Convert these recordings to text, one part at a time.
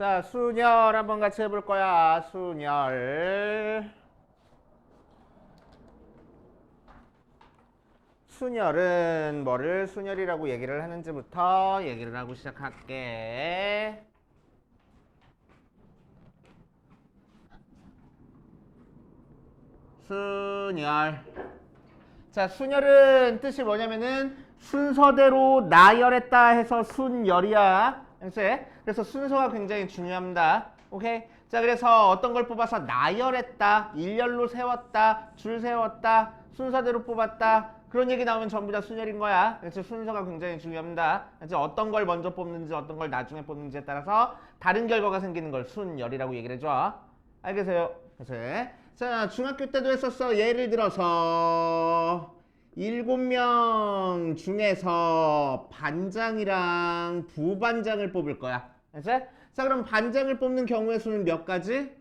자, 순열 한번 같이 해볼 거야. 순열. 순열은 뭐를 순열이라고 얘기를 하는지부터 얘기를 하고 시작할게. 순열. 자, 순열은 뜻이 뭐냐면은 순서대로 나열했다 해서 순열이야. 그래서 순서가 굉장히 중요합니다. 오케이? 자, 그래서 어떤 걸 뽑아서 나열했다, 일렬로 세웠다, 줄 세웠다, 순서대로 뽑았다, 그런 얘기 나오면 전부 다 순열인 거야. 그래서 순서가 굉장히 중요합니다. 그래서 어떤 걸 먼저 뽑는지 어떤 걸 나중에 뽑는지에 따라서 다른 결과가 생기는 걸 순열이라고 얘기를 해줘. 알겠어요? 그래서 자, 중학교 때도 했었어. 예를 들어서 7명 중에서 반장이랑 부반장을 뽑을 거야. 알았지? 자, 그럼 반장을 뽑는 경우의 수는 몇 가지?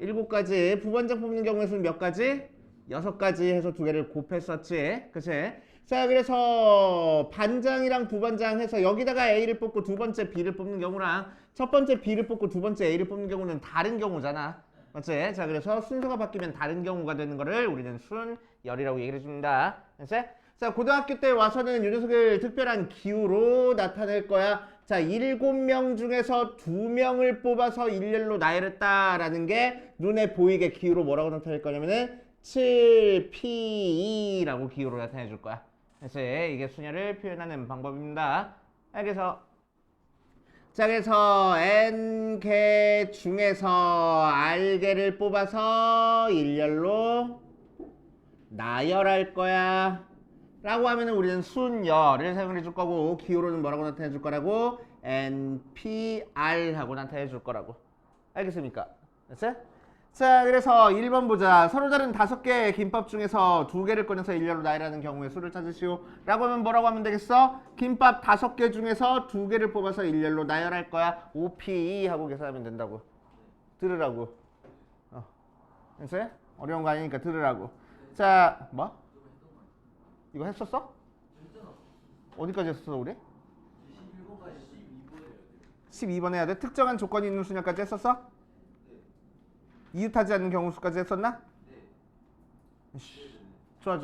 7가지. 부반장 뽑는 경우의 수는 몇 가지? 6가지 해서 두 개를 곱했었지. 그치? 자, 그래서 반장이랑 부반장 해서 여기다가 A를 뽑고 두 번째 B를 뽑는 경우랑 첫 번째 B를 뽑고 두 번째 A를 뽑는 경우는 다른 경우잖아. 맞지? 자, 그래서 순서가 바뀌면 다른 경우가 되는 거를 우리는 순열이라고 얘기를 해줍니다. 맞지? 자, 고등학교 때 와서는 이 녀석을 특별한 기호로 나타낼 거야. 자, 7명 중에서 2명을 뽑아서 일렬로 나열했다라는 게 눈에 보이게 기호로 뭐라고 나타낼 거냐면은 7P2라고 기호로 나타내 줄 거야. 그래서 이게 순열을 표현하는 방법입니다. 자, 그래서 N개 중에서 R개를 뽑아서 일렬로 나열할 거야 라고 하면 우리는 순열을 사용해 줄 거고, 기호로는 뭐라고 나타내 줄 거라고? NPR 하고 나타내 줄 거라고. 알겠습니까? 됐어요? 자, 그래서 1번 보자. 서로 다른 5개의 김밥 중에서 2개를 꺼내서 일렬로 나열하는 경우의 수를 찾으시오 라고 하면 뭐라고 하면 되겠어? 김밥 5개 중에서 2개를 뽑아서 일렬로 나열할 거야. OP 하고 계산하면 된다고. 들으라고. 됐어요? 어려운 거 아니니까 들으라고. 자, 뭐? 이거 했었어? 어디까지 했었어 우리? 12번 해야 돼? 특정한 조건이 있는 수냐까지 했었어? 이웃하지 않는 경우 수까지 했었나? 좋아.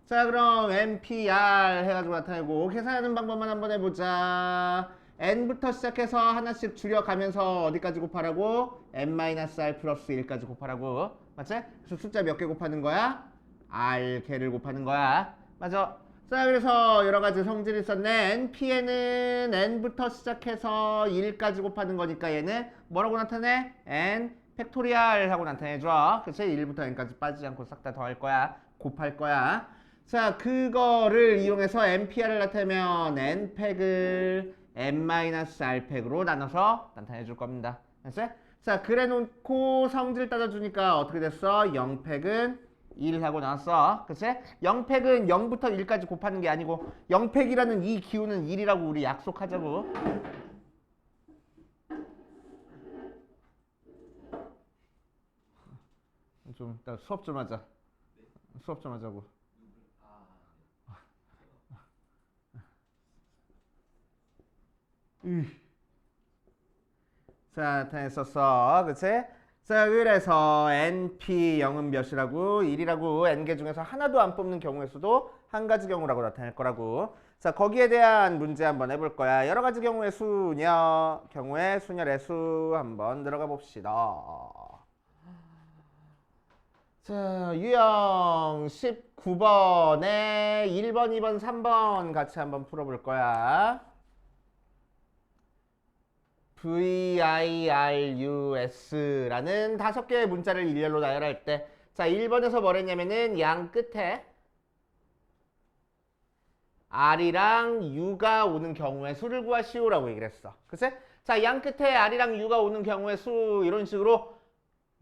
자, 그럼 NPR 해가지고 나타내고 계산하는 방법만 한번 해보자. N부터 시작해서 하나씩 줄여가면서 어디까지 곱하라고? N-R 플러스 1까지 곱하라고. 맞지? 그래서 숫자 몇 개 곱하는 거야? R 개를 곱하는 거야. 맞아. 자, 그래서 여러가지 성질이 있었네. NP에는 N부터 시작해서 1까지 곱하는 거니까 얘는 뭐라고 나타내? N 팩토리얼 하고 나타내줘. 그치? 1부터 n까지 빠지지 않고 싹 다 더할 거야. 곱할 거야. 자, 그거를 이용해서 NPR을 나타내면 n팩을 n-r팩으로 나눠서 나타내줄 겁니다. 됐어? 자, 그래 놓고 성질 따져주니까 어떻게 됐어? 0팩은 1 하고 나왔어. 그치? 0팩은 0부터 1까지 곱하는 게 아니고 0팩이라는 이 기호는 1이라고 우리 약속하자고. 좀 이따 수업 좀 하자. 수업 좀 하자고. 자, 다 했었어. 그치? 자, 그래서 NP 0은 몇이라고? 1이라고. N개 중에서 하나도 안 뽑는 경우의 수도 한 가지 경우라고 나타낼 거라고. 자, 거기에 대한 문제 한번 해볼 거야. 여러 가지 경우의 순열의 수 한번 들어가 봅시다. 자, 유형 19번에 1번, 2번, 3번 같이 한번 풀어볼 거야. VIRUS라는 5개의 문자를 일렬로 나열할 때, 자, 1번에서 뭘 했냐면은 양 끝에 R이랑 U가 오는 경우의 수를 구하시오라고 얘기를 했어. 그치? 자, 양 끝에 R이랑 U가 오는 경우의 수, 이런 식으로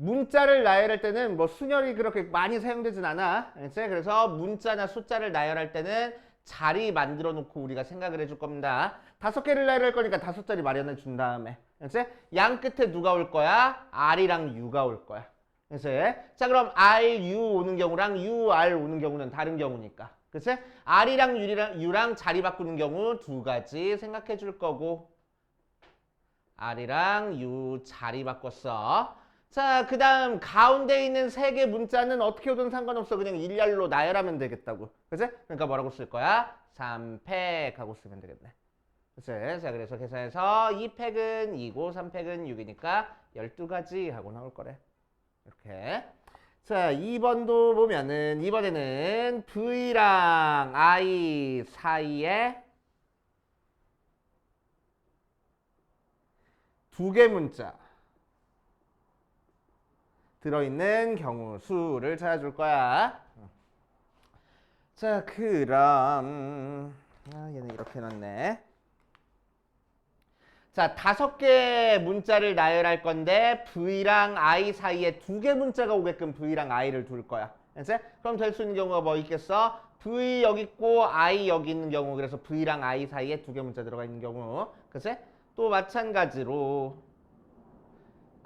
문자를 나열할 때는 뭐 순열이 그렇게 많이 사용되진 않아. 그치? 그래서 문자나 숫자를 나열할 때는 자리 만들어 놓고 우리가 생각을 해줄 겁니다. 5개를 나열할 거니까 5자리 마련해 준 다음에. 그치? 양 끝에 누가 올 거야? R이랑 U가 올 거야. 그치? 자, 그럼 R, U 오는 경우랑 U, R 오는 경우는 다른 경우니까. 그치? R이랑 U랑 자리 바꾸는 경우 2가지 생각해 줄 거고, R이랑 U 자리 바꿨어. 자, 그 다음 가운데 있는 세 개 문자는 어떻게 오든 상관없어. 그냥 일렬로 나열하면 되겠다고. 그치? 그러니까 뭐라고 쓸 거야? 3팩 하고 쓰면 되겠네. 그치? 자, 그래서 계산해서 2팩은 2고 3팩은 6이니까 12가지 하고 나올 거래. 이렇게. 자, 2번도 보면은 이번에는 V랑 I 사이에 두 개 문자 들어있는 경우 수를 찾아줄 거야. 자, 그럼 얘는 이렇게 놨네. 자, 5개 문자를 나열할 건데 V랑 I 사이에 두 개 문자가 오게끔 V랑 I를 둘 거야. 알지? 그럼 될 수 있는 경우가 뭐 있겠어? V 여기 있고 I 여기 있는 경우. 그래서 V랑 I 사이에 두 개 문자 들어가 있는 경우. 그치? 또 마찬가지로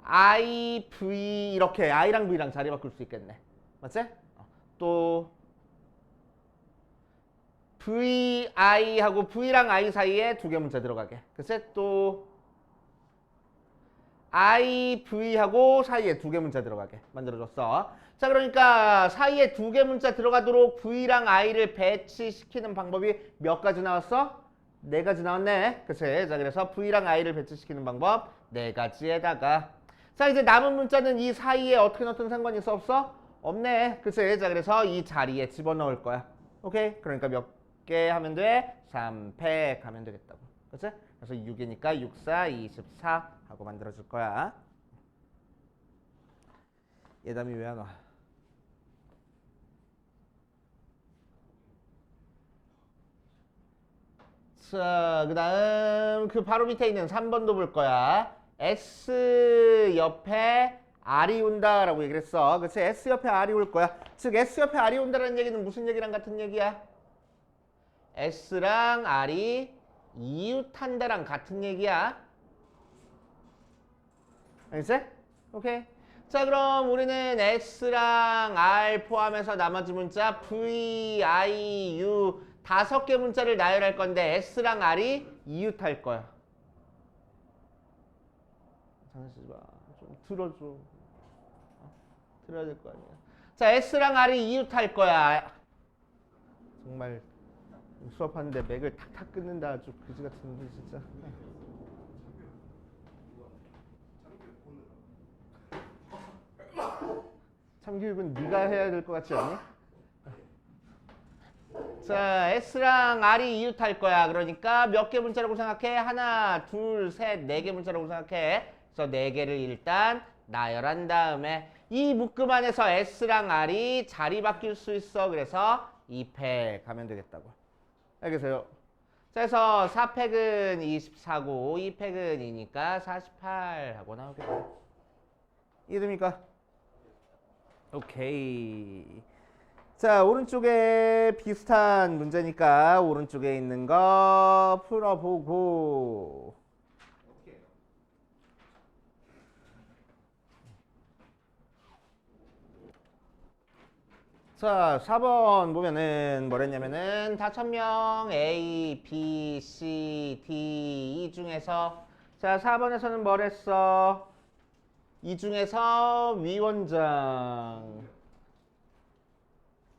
I, V 이렇게 I랑 V랑 자리 바꿀 수 있겠네. 맞지? 또 V, I하고 V랑 I 사이에 두 개 문자 들어가게. 그치? 또 I, V하고 사이에 두 개 문자 들어가게 만들어줬어. 자, 그러니까 사이에 두 개 문자 들어가도록 V랑 I를 배치시키는 방법이 몇 가지 나왔어? 4가지 나왔네. 그치? 자, 그래서 V랑 I를 배치시키는 방법 4가지에다가 자, 이제 남은 문자는 이 사이에 어떻게 넣든 상관이 있어? 없어? 없네. 그치? 자, 그래서 이 자리에 집어넣을 거야. 오케이? 그러니까 몇 개 하면 돼? 3팩 하면 되겠다고. 그치? 그래서 6이니까 6, 4, 24 하고 만들어줄 거야. 예담이 왜 안 와? 자, 그 다음 그 바로 밑에 있는 3번도 볼 거야. S 옆에 R이 온다라고 얘기를 했어. 그치? S 옆에 R이 올 거야. 즉 S 옆에 R이 온다라는 얘기는 무슨 얘기랑 같은 얘기야? S랑 R이 이웃한다랑 같은 얘기야. 알겠지? 오케이. 자, 그럼 우리는 S랑 R 포함해서 나머지 문자 V, I, U 5개 문자를 나열할 건데 S랑 R이 이웃할 거야. 장난치지 마. 좀 들어줘. 들어야 될 거 아니야. 자, S랑 R이 이웃할 거야. 정말 수업하는데 맥을 탁탁 끊는다. 아주 그지 같은데 진짜. 참교육은 네가 해야 될 것 같지 않니? 자, S랑 R이 이웃할 거야. 그러니까 몇 개 문자라고 생각해? 하나, 둘, 셋, 4개 문자라고 생각해. 그래서 4개를 일단 나열한 다음에 이 묶음 안에서 S랑 R이 자리 바뀔 수 있어. 그래서 2팩 하면 되겠다고. 알겠어요? 자, 그래서 4팩은 24고 2팩은 2니까 48 하고 나오겠다. 이해됩니까? 오케이. 자, 오른쪽에 비슷한 문제니까 오른쪽에 있는 거 풀어보고. 자, 4번 보면은 뭐랬냐면은 5,000명 A, B, C, D 이 중에서 자, 4번에서는 뭐랬어? 이 중에서 위원장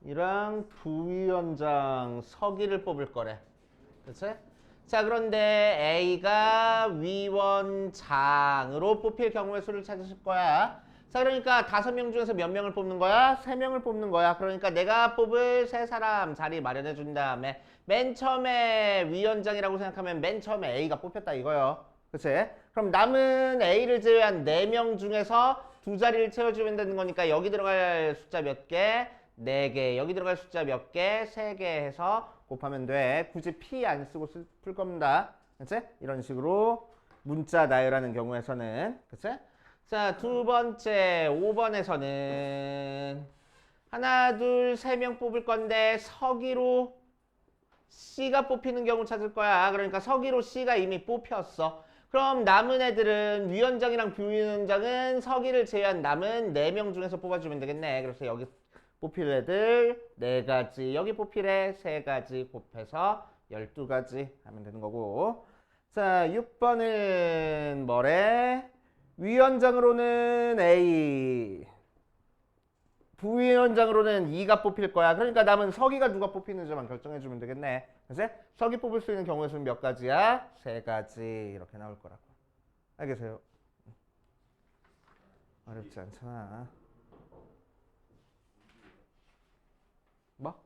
이랑 부위원장 서기를 뽑을 거래. 그치? 자, 그런데 A가 위원장으로 뽑힐 경우의 수를 찾으실 거야. 자, 그러니까 5명 중에서 몇 명을 뽑는 거야? 3명을 뽑는 거야. 그러니까 내가 뽑을 3사람 자리 마련해 준 다음에 맨 처음에 위원장이라고 생각하면 맨 처음에 A가 뽑혔다 이거요. 그치? 그럼 남은 A를 제외한 4명 중에서 2자리를 채워주면 되는 거니까 여기 들어갈 숫자 몇 개? 4개. 여기 들어갈 숫자 몇 개? 3개 해서 곱하면 돼. 굳이 P 안 쓰고 풀 겁니다. 그치? 이런 식으로 문자 나열하는 경우에서는. 그치? 자, 두 번째 5번에서는 하나, 둘, 3명 뽑을 건데 서기로 C가 뽑히는 경우 찾을 거야. 그러니까 서기로 C가 이미 뽑혔어. 그럼 남은 애들은 위원장이랑 부위원장은 서기를 제외한 남은 4명 중에서 뽑아주면 되겠네. 그래서 여기 뽑힐 애들 4가지, 여기 뽑힐 애 3가지 곱해서 12가지 하면 되는 거고. 자, 6번은 뭐래? 위원장으로는 A, 부위원장으로는 2가 뽑힐 거야. 그러니까 남은 서기가 누가 뽑히는지만 결정해주면 되겠네. 그치? 서기 뽑을 수 있는 경우의 수는 몇 가지야? 3가지. 이렇게 나올 거라고. 알겠어요? 어렵지 않잖아. 뭐?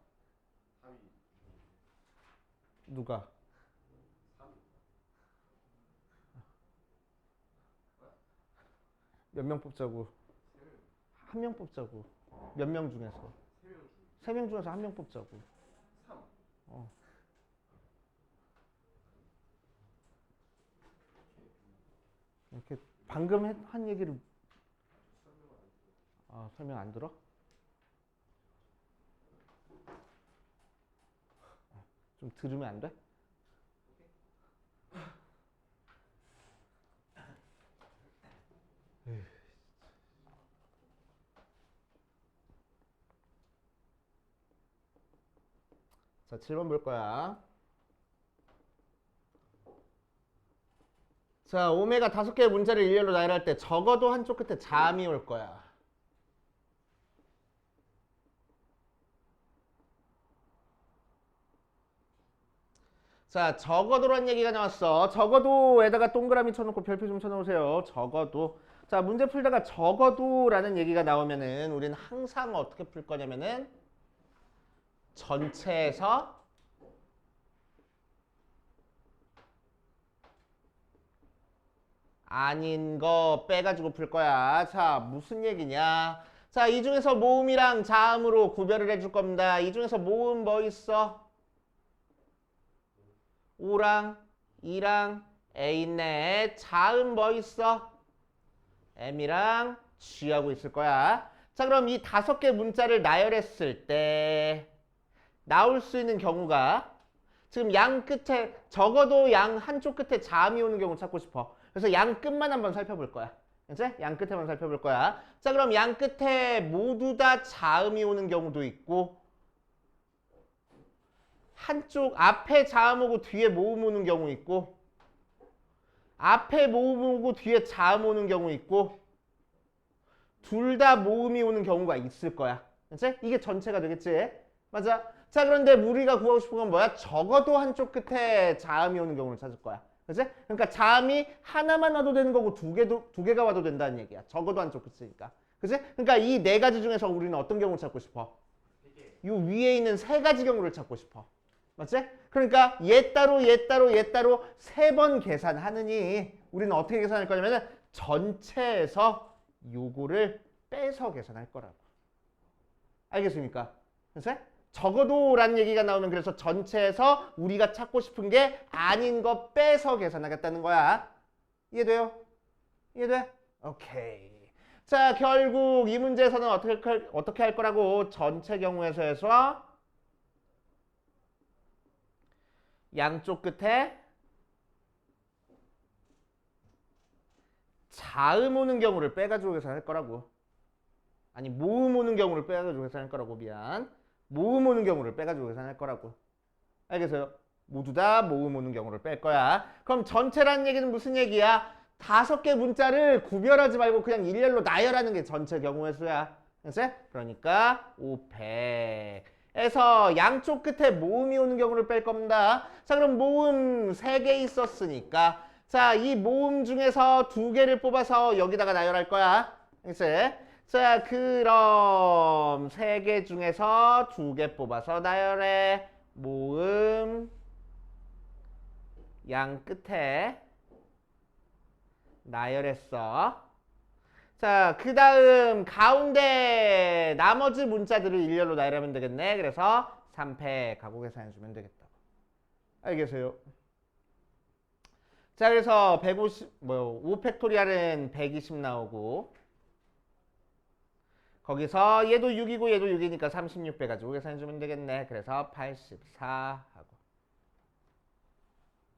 누가? 몇 명 뽑자고? 한 명 뽑자고. 몇 명 중에서? 3명 중에서 한 명 뽑자고. 어. 이렇게 방금 한 얘기를 설명 안 들어? 좀 들으면 안 돼? 자, 7번 볼 거야. 자, 오메가 5개의 문자를 일렬로 나열할 때 적어도 한쪽 끝에 자음이 올 거야. 자, 적어도란 얘기가 나왔어. 적어도에다가 동그라미 쳐놓고 별표 좀 쳐놓으세요. 적어도. 자, 문제 풀다가 적어도라는 얘기가 나오면은 우리는 항상 어떻게 풀 거냐면은 전체에서 아닌 거 빼가지고 풀 거야. 자, 무슨 얘기냐? 자, 이 중에서 모음이랑 자음으로 구별을 해줄 겁니다. 이 중에서 모음 뭐 있어? O랑 E랑 A 있네. 자음 뭐 있어? M이랑 G하고 있을 거야. 자, 그럼 이 5개 문자를 나열했을 때 나올 수 있는 경우가 지금 양 끝에 적어도 양 한쪽 끝에 자음이 오는 경우 찾고 싶어. 그래서 양 끝만 한번 살펴볼 거야. 이제 양 끝에만 살펴볼 거야. 자, 그럼 양 끝에 모두 다 자음이 오는 경우도 있고 한쪽 앞에 자음 오고 뒤에 모음 오는 경우 있고 앞에 모음 오고 뒤에 자음 오는 경우 있고 둘 다 모음이 오는 경우가 있을 거야. 이제 이게 전체가 되겠지? 맞아. 자, 그런데 우리가 구하고 싶은 건 뭐야? 적어도 한쪽 끝에 자음이 오는 경우를 찾을 거야. 그치? 그러니까 자음이 하나만 와도 되는 거고 두 개가 와도 된다는 얘기야. 적어도 한쪽 끝이니까. 그치? 그러니까 이 4가지 중에서 우리는 어떤 경우를 찾고 싶어? 이 위에 있는 3가지 경우를 찾고 싶어. 맞지? 그러니까 얘 따로 얘 따로 얘 따로 3번 계산하느니 우리는 어떻게 계산할 거냐면 전체에서 요거를 빼서 계산할 거라고. 알겠습니까? 그치? 적어도라는 얘기가 나오면 그래서 전체에서 우리가 찾고 싶은 게 아닌 거 빼서 계산하겠다는 거야. 이해돼요? 이해돼? 오케이. 자, 결국 이 문제에서는 어떻게 할 거라고? 전체 경우에서 해서 양쪽 끝에 자음 오는 경우를 빼가지고 계산할 거라고. 아니, 모음 오는 경우를 빼가지고 계산할 거라고. 미안. 모음 오는 경우를 빼가지고 계산할 거라고. 알겠어요? 모두 다 모음 오는 경우를 뺄 거야. 그럼 전체라는 얘기는 무슨 얘기야? 5개 문자를 구별하지 말고 그냥 일렬로 나열하는 게 전체 경우의 수야. 그치? 그러니까 500에서 양쪽 끝에 모음이 오는 경우를 뺄 겁니다. 자, 그럼 모음 3개 있었으니까 자, 이 모음 중에서 2개를 뽑아서 여기다가 나열할 거야. 그치? 자, 그럼 3개 중에서 2개 뽑아서 나열해. 모음 양 끝에 나열했어. 자, 그 다음 가운데 나머지 문자들을 일렬로 나열하면 되겠네. 그래서 3패 가고 계산해주면 되겠다고. 알겠어요? 자, 그래서 5팩토리알은 120 나오고 거기서 얘도 6이고 얘도 6이니까 36 빼가지고 계산해주면 되겠네. 그래서 84 하고.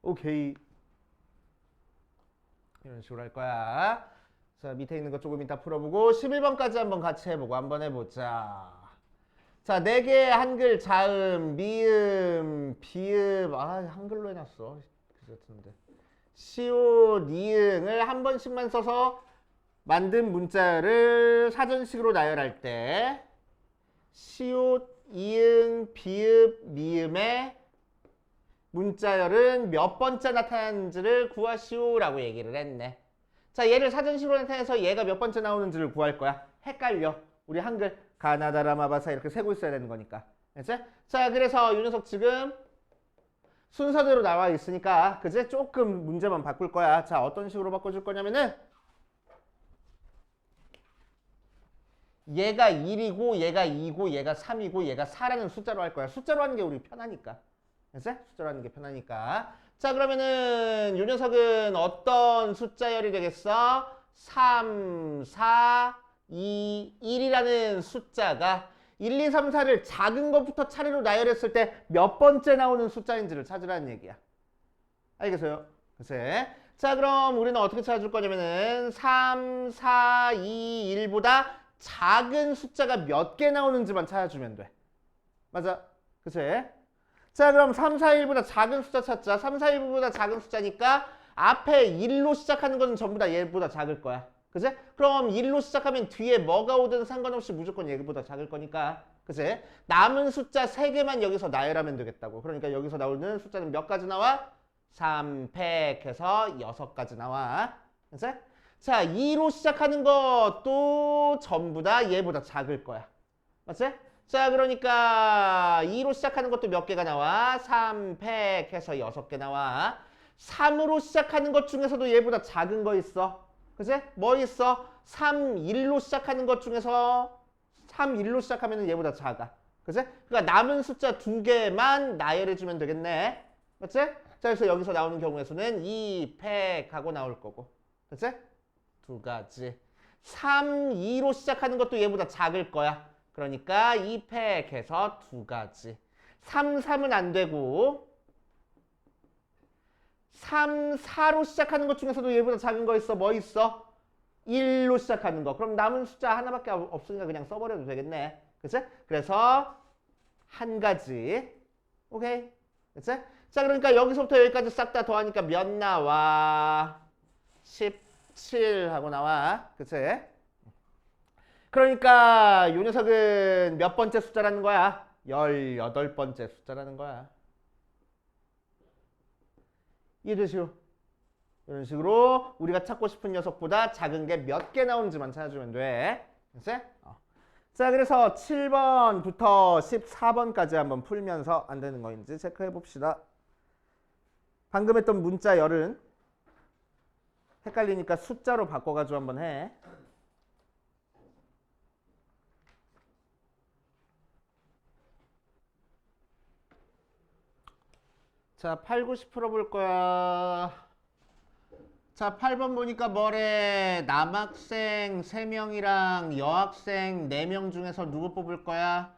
오케이. 이런 식으로 할 거야. 자, 밑에 있는 거 조금 이따 풀어보고 11번까지 한번 같이 해보고 한번 해보자. 자, 4개의 한글 자음, 미음, 비음. 한글로 해놨어. 그 같은데. 시옷, 이응을 한 번씩만 써서 만든 문자를 사전식으로 나열할 때 시옷, 이응, 비읍, 미음의 문자열은 몇 번째 나타나는지를 구하시오라고 얘기를 했네. 자, 얘를 사전식으로 나타내서 얘가 몇 번째 나오는지를 구할 거야. 헷갈려. 우리 한글 가나다라마바사 이렇게 세고 있어야 되는 거니까. 알지? 자, 그래서 이 녀석 지금 순서대로 나와 있으니까 그제 조금 문제만 바꿀 거야. 자, 어떤 식으로 바꿔줄 거냐면은 얘가 1이고 얘가 2고 얘가 3이고 얘가 4라는 숫자로 할 거야. 숫자로 하는 게 우리 편하니까. 알지? 숫자로 하는 게 편하니까. 자, 그러면은 이 녀석은 어떤 숫자열이 되겠어? 3, 4, 2, 1이라는 숫자가 1, 2, 3, 4를 작은 것부터 차례로 나열했을 때 몇 번째 나오는 숫자인지를 찾으라는 얘기야. 알겠어요? 글쎄. 자, 그럼 우리는 어떻게 찾아줄 거냐면은 3, 4, 2, 1보다 작은 숫자가 몇 개 나오는지만 찾아주면 돼. 맞아. 그치? 자, 그럼 3, 4, 1보다 작은 숫자 찾자. 3, 4, 1보다 작은 숫자니까 앞에 1로 시작하는 것은 전부 다 얘보다 작을 거야. 그치? 그럼 1로 시작하면 뒤에 뭐가 오든 상관없이 무조건 얘보다 작을 거니까. 그치? 남은 숫자 3개만 여기서 나열하면 되겠다고. 그러니까 여기서 나오는 숫자는 몇 가지 나와? 3팩 해서 6가지 나와. 그치? 자, 2로 시작하는 것도 전부 다 얘보다 작을 거야. 맞지? 자, 그러니까 2로 시작하는 것도 몇 개가 나와? 3팩 해서 6개 나와. 3으로 시작하는 것 중에서도 얘보다 작은 거 있어. 그치? 뭐 있어? 3, 1로 시작하는 것 중에서 3, 1로 시작하면 얘보다 작아. 그치? 그러니까 남은 숫자 2개만 나열해주면 되겠네. 맞지? 자, 그래서 여기서 나오는 경우에서는 2팩하고 나올 거고. 그치? 2가지. 3, 2로 시작하는 것도 얘보다 작을 거야. 그러니까 2팩해서 2가지. 3, 3은 안 되고 3, 4로 시작하는 것 중에서도 얘보다 작은 거 있어. 뭐 있어? 1로 시작하는 거. 그럼 남은 숫자 하나밖에 없으니까 그냥 써버려도 되겠네. 그치? 그래서 한 가지. 오케이? 그치? 자, 그러니까 여기서부터 여기까지 싹 다 더하니까 몇 나와? 17 하고 나와. 그치? 그러니까 이 녀석은 몇 번째 숫자라는 거야? 18번째 숫자라는 거야. 이해되시오? 이런 식으로 우리가 찾고 싶은 녀석보다 작은 게 몇 개 나오는지만 찾아주면 돼. 그치? 자, 그래서 7번부터 14번까지 한번 풀면서 안 되는 거인지 체크해 봅시다. 방금 했던 문자 열은 헷갈리니까 숫자로 바꿔가지고 한번 해. 자, 8, 9, 10 풀어볼 거야. 자, 8번 보니까 뭐래? 남학생 3명이랑 여학생 4명 중에서 누구 뽑을 거야?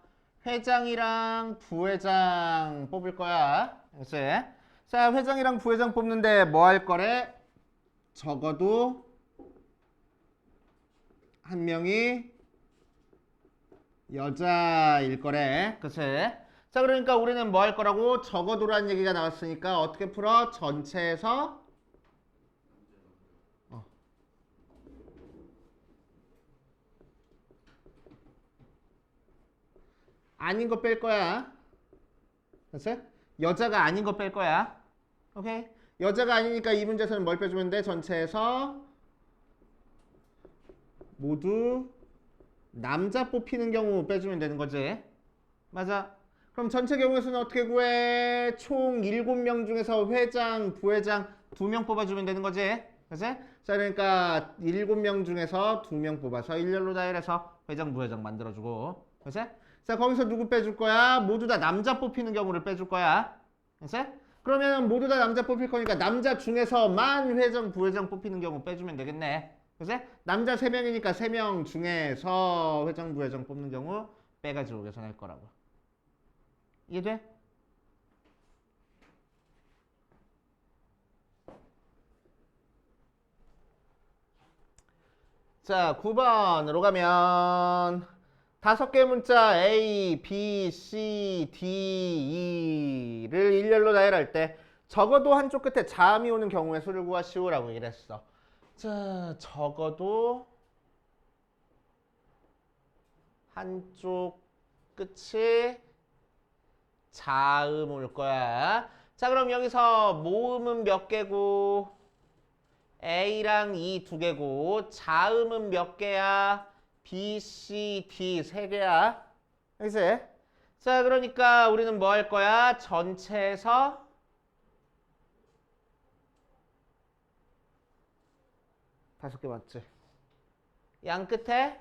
회장이랑 부회장 뽑을 거야. 그치? 자, 회장이랑 부회장 뽑는데 뭐 할 거래? 적어도 한 명이 여자일 거래. 그치? 자, 그러니까 우리는 뭐 할 거라고? 적어도라는 얘기가 나왔으니까 어떻게 풀어? 전체에서 아닌 거 뺄 거야. 그치? 여자가 아닌 거 뺄 거야. 오케이? 여자가 아니니까 이 문제에서는 뭘 빼주면 돼? 전체에서 모두 남자 뽑히는 경우 빼주면 되는 거지. 맞아. 그럼 전체 경우에서는 어떻게 구해? 총 7명 중에서 회장, 부회장 2명 뽑아주면 되는 거지. 그치? 자, 그러니까 7명 중에서 2명 뽑아서 일렬로 나열해서 회장, 부회장 만들어주고. 그치? 자, 거기서 누구 빼줄 거야? 모두 다 남자 뽑히는 경우를 빼줄 거야. 그치? 그러면 모두 다 남자 뽑힐 거니까 남자 중에서만 회장, 부회장 뽑히는 경우 빼주면 되겠네. 그치? 남자 3명이니까 3명 중에서 회장, 부회장 뽑는 경우 빼가지고 계산할 거라고. 이해돼? 자, 9번으로 가면 5개 문자 A, B, C, D, E를 일렬로 나열할 때 적어도 한쪽 끝에 자음이 오는 경우의 수를 구하시오라고 얘기를 했어. 자, 적어도 한쪽 끝이 자음 올 거야. 자, 그럼 여기서 모음은 몇 개고 A랑 E 두 개고 자음은 몇 개야? B, C, D 세 개야. 알겠지? 자, 그러니까 우리는 뭐 할 거야? 전체에서 다섯 개 맞지? 양 끝에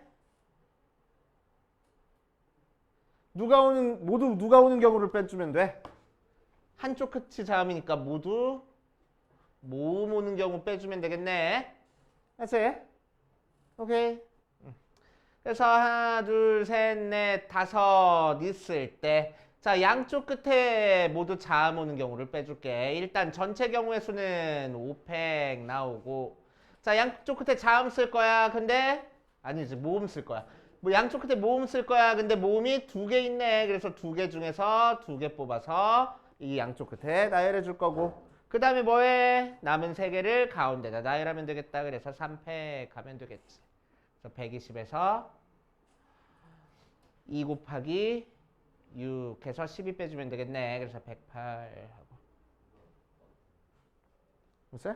모두 누가 오는 경우를 빼주면 돼. 한쪽 끝이 자음이니까 모두 모음 오는 경우 빼주면 되겠네. 알았지? 오케이. 그래서 하나, 둘, 셋, 넷, 다섯 있을 때, 자, 양쪽 끝에 모두 자음 오는 경우를 빼줄게. 일단 전체 경우의 수는 5팩 나오고, 자, 양쪽 끝에 자음 쓸 거야. 근데 아니지, 모음 쓸 거야. 뭐 양쪽 끝에 모음 쓸 거야. 근데 모음이 두 개 있네. 그래서 두 개 중에서 두 개 뽑아서 이 양쪽 끝에 나열해 줄 거고, 그 다음에 뭐해? 남은 세 개를 가운데다 나열하면 되겠다. 그래서 3팩 하면 되겠지. 그래서 120에서 2 곱하기 6 해서 12 빼주면 되겠네. 그래서 108 하고. 됐어요?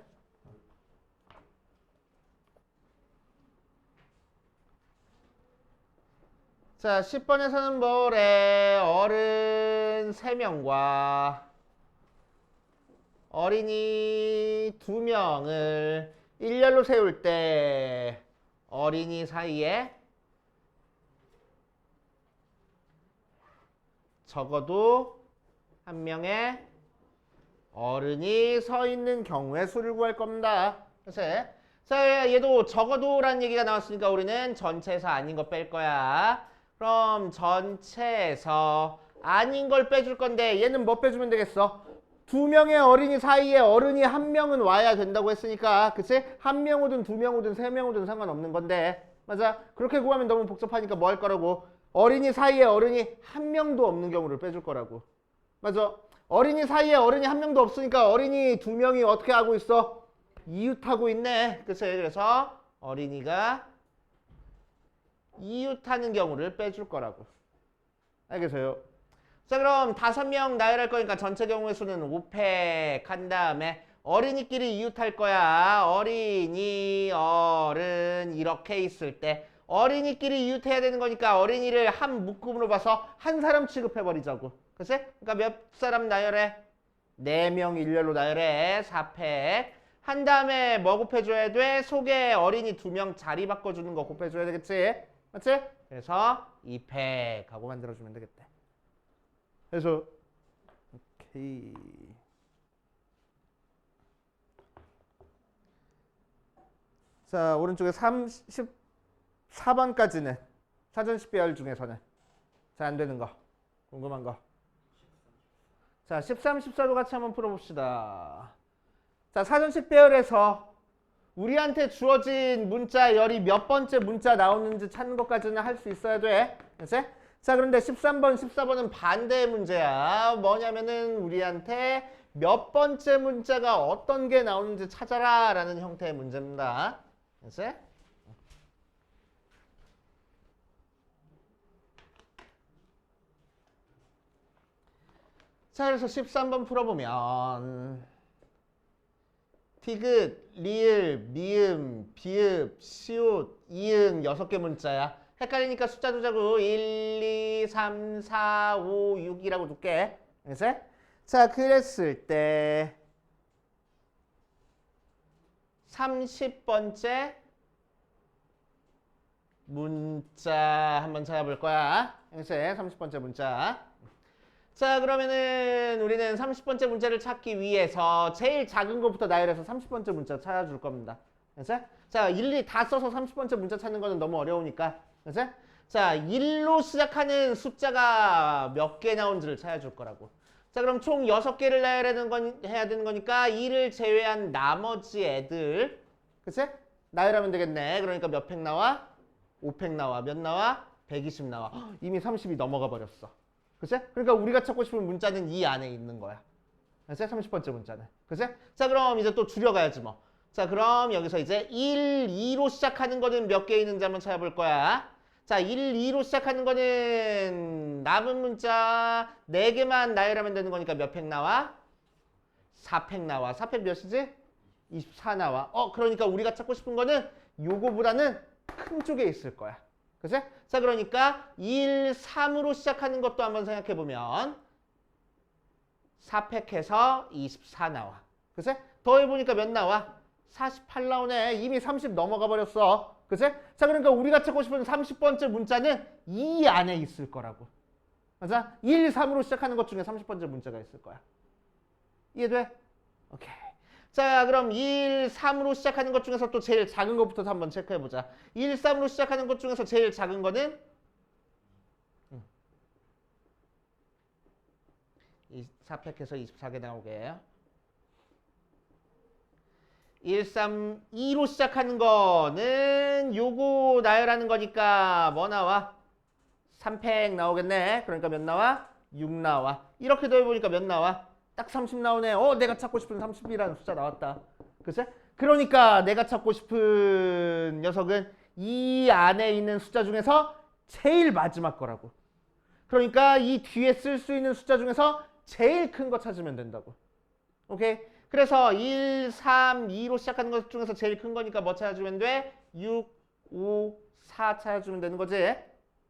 자, 10번에서는 뭐래? 어른 3명과 어린이 2명을 일렬로 세울 때 어린이 사이에 적어도 한 명의 어른이 서 있는 경우의 수를 구할 겁니다. 그래서 자, 얘도 적어도라는 얘기가 나왔으니까 우리는 전체에서 아닌 거 뺄 거야. 그럼 전체에서 아닌 걸 빼줄 건데 얘는 뭐 빼주면 되겠어? 두 명의 어린이 사이에 어른이 한 명은 와야 된다고 했으니까, 그치? 한 명 오든 두 명 오든 세 명 오든 상관없는 건데, 맞아? 그렇게 구하면 너무 복잡하니까 뭐 할 거라고? 어린이 사이에 어른이 한 명도 없는 경우를 빼줄 거라고. 맞아? 어린이 사이에 어른이 한 명도 없으니까 어린이 두 명이 어떻게 하고 있어? 이웃하고 있네. 그래서 어린이가 이웃하는 경우를 빼줄 거라고. 알겠어요? 자, 그럼 5명 나열할 거니까 전체 경우의 수는 5팩 한 다음에 어린이끼리 이웃할 거야. 어린이, 어른 이렇게 있을 때 어린이끼리 이웃해야 되는 거니까 어린이를 한 묶음으로 봐서 한 사람 취급해버리자고. 그치? 그러니까 몇 사람 나열해? 4명 일렬로 나열해. 4팩. 한 다음에 뭐 곱해줘야 돼? 속에 어린이 2명 자리 바꿔주는 거 곱해줘야 되겠지? 맞지? 그래서 2팩 하고 만들어주면 되겠대. 그래서 오케이. 자, 오른쪽에 34번까지는 사전 10배열 중에서는 잘 안 되는 거, 궁금한 거. 자, 13, 14도 같이 한번 풀어봅시다. 자, 사전 10배열에서 우리한테 주어진 문자 열이 몇 번째 문자 나오는지 찾는 것까지는 할 수 있어야 돼. 그치? 자, 그런데 13번, 14번은 반대의 문제야. 뭐냐면은 우리한테 몇 번째 문자가 어떤 게 나오는지 찾아라 라는 형태의 문제입니다. 그치? 자, 그래서 13번 풀어보면 티귿, 리을, 미음, 비읍, 시옷, 이응 6개 문자야. 헷갈리니까 숫자 두자고 1, 2, 3, 4, 5, 6이라고 둘게. 알겠어? 자, 그랬을 때 30번째 문자 한번 찾아볼 거야. 알겠어? 30번째 문자. 자, 그러면은 우리는 30번째 문자를 찾기 위해서 제일 작은 것부터 나열해서 30번째 문자 찾아줄 겁니다. 알겠어? 자, 일일이 다 써서 30번째 문자 찾는 거는 너무 어려우니까. 알겠어? 자, 1로 시작하는 숫자가 몇 개 나온지를 찾아줄 거라고. 자, 그럼 총 6개를 해야 되는 거니까 2를 제외한 나머지 애들, 그치? 나열하면 되겠네. 그러니까 몇 팩 나와? 5팩 나와. 몇 나와? 120 나와. 이미 30이 넘어가 버렸어. 그치? 그러니까 우리가 찾고 싶은 문자는 이 안에 있는 거야. 그치? 30번째 문자는. 그치? 자, 그럼 이제 또 줄여가야지 뭐. 자, 그럼 여기서 이제 1, 2로 시작하는 거는 몇 개 있는지 한번 찾아볼 거야. 자, 1, 2로 시작하는 거는 남은 문자 4개만 나열하면 되는 거니까 몇 팩 나와? 4팩 나와. 4팩 몇이지? 24 나와. 그러니까 우리가 찾고 싶은 거는 요거보다는 큰 쪽에 있을 거야. 그치? 자, 그러니까 1, 3으로 시작하는 것도 한번 생각해보면 4팩해서 24 나와. 그치? 더해보니까 몇 나와? 48 나오네. 이미 30 넘어가 버렸어. 그치? 자, 그러니까 우리가 찾고 싶은 30번째 문자는 이 안에 있을 거라고. 맞아? 1, 3으로 시작하는 것 중에 30번째 문자가 있을 거야. 이해돼? 오케이. 자, 그럼 1, 3으로 시작하는 것 중에서 또 제일 작은 것부터 한번 체크해보자. 1, 3으로 시작하는 것 중에서 제일 작은 거는 4팩해서 24개 나오게. 1, 3, 2로 시작하는 거는 요거 나열하는 거니까 뭐 나와? 3팩 나오겠네. 그러니까 몇 나와? 6 나와. 이렇게 더해보니까 몇 나와? 딱 30 나오네. 내가 찾고 싶은 30이라는 숫자 나왔다. 그치? 그러니까 내가 찾고 싶은 녀석은 이 안에 있는 숫자 중에서 제일 마지막 거라고. 그러니까 이 뒤에 쓸 수 있는 숫자 중에서 제일 큰 거 찾으면 된다고. 오케이? 그래서 1, 3, 2로 시작하는 것 중에서 제일 큰 거니까 뭐 찾아주면 돼? 6, 5, 4 찾아주면 되는 거지?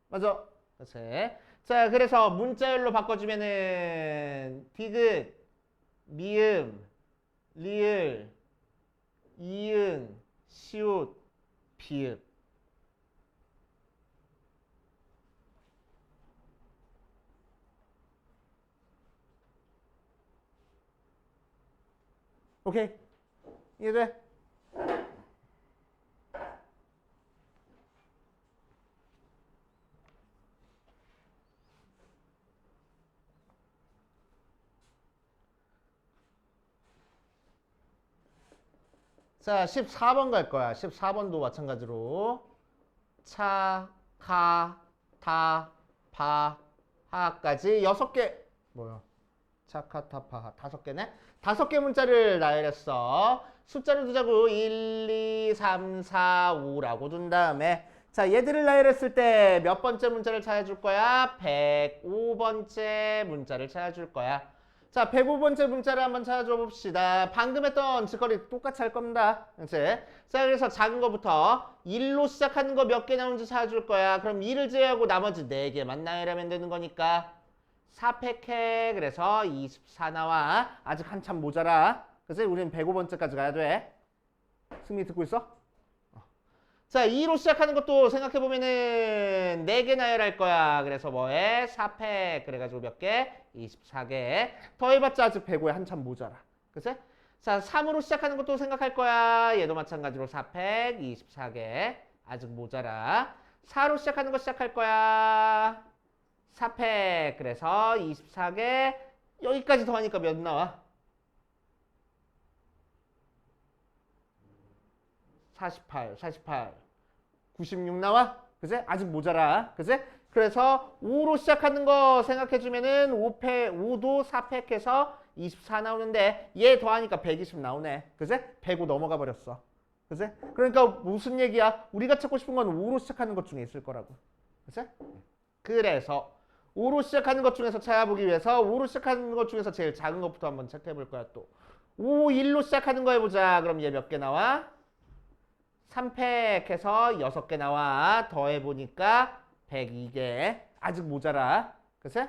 맞아? 그렇지? 자, 그래서 문자열로 바꿔주면은 디귿, 미음, 리을, 이응, 시옷, 비읍. 오케이? 이해돼? 자, 14번 갈 거야. 14번도 마찬가지로 차, 가, 다, 바, 하까지 6개. 뭐야? 차카타파 5개네? 5개 문자를 나열했어. 숫자를 두자고 1, 2, 3, 4, 5라고 둔 다음에 자, 얘들을 나열했을 때 몇 번째 문자를 찾아줄 거야? 105번째 문자를 찾아줄 거야. 자, 105번째 문자를 한번 찾아줘 봅시다. 방금 했던 짓거리 똑같이 할 겁니다. 그치? 자, 그래서 작은 거부터 1로 시작하는 거 몇 개 나오는지 찾아줄 거야. 그럼 2를 제외하고 나머지 4개만 나열하면 되는 거니까 4팩해. 그래서 24 나와. 아직 한참 모자라. 그치? 우리는 105번째까지 가야 돼. 승리 듣고 있어? 자, 2로 시작하는 것도 생각해보면은 4개 나열할 거야. 그래서 뭐해? 4팩. 그래가지고 몇 개? 24개. 더해봤자 아직 105에 한참 모자라. 그치? 자, 3으로 시작하는 것도 생각할 거야. 얘도 마찬가지로 4팩, 24개. 아직 모자라. 4로 시작하는 거 시작할 거야. 4팩. 그래서 24개. 여기까지 더하니까 몇 나와? 48. 96 나와? 그제? 아직 모자라. 그제? 그래서 5로 시작하는 거 생각해주면은 5도 4팩해서 24 나오는데 얘 더하니까 120 나오네. 그제? 105 넘어가 버렸어. 그제? 그러니까 무슨 얘기야? 우리가 찾고 싶은 건 5로 시작하는 것 중에 있을 거라고. 그제? 그래서 5로 시작하는 것 중에서 찾아보기 위해서 5로 시작하는 것 중에서 제일 작은 것부터 한번 체크해 볼 거야 또. 5, 1로 시작하는 거 해보자. 그럼 얘 몇 개 나와? 3팩해서 6개 나와. 더해보니까 102개. 아직 모자라. 그치?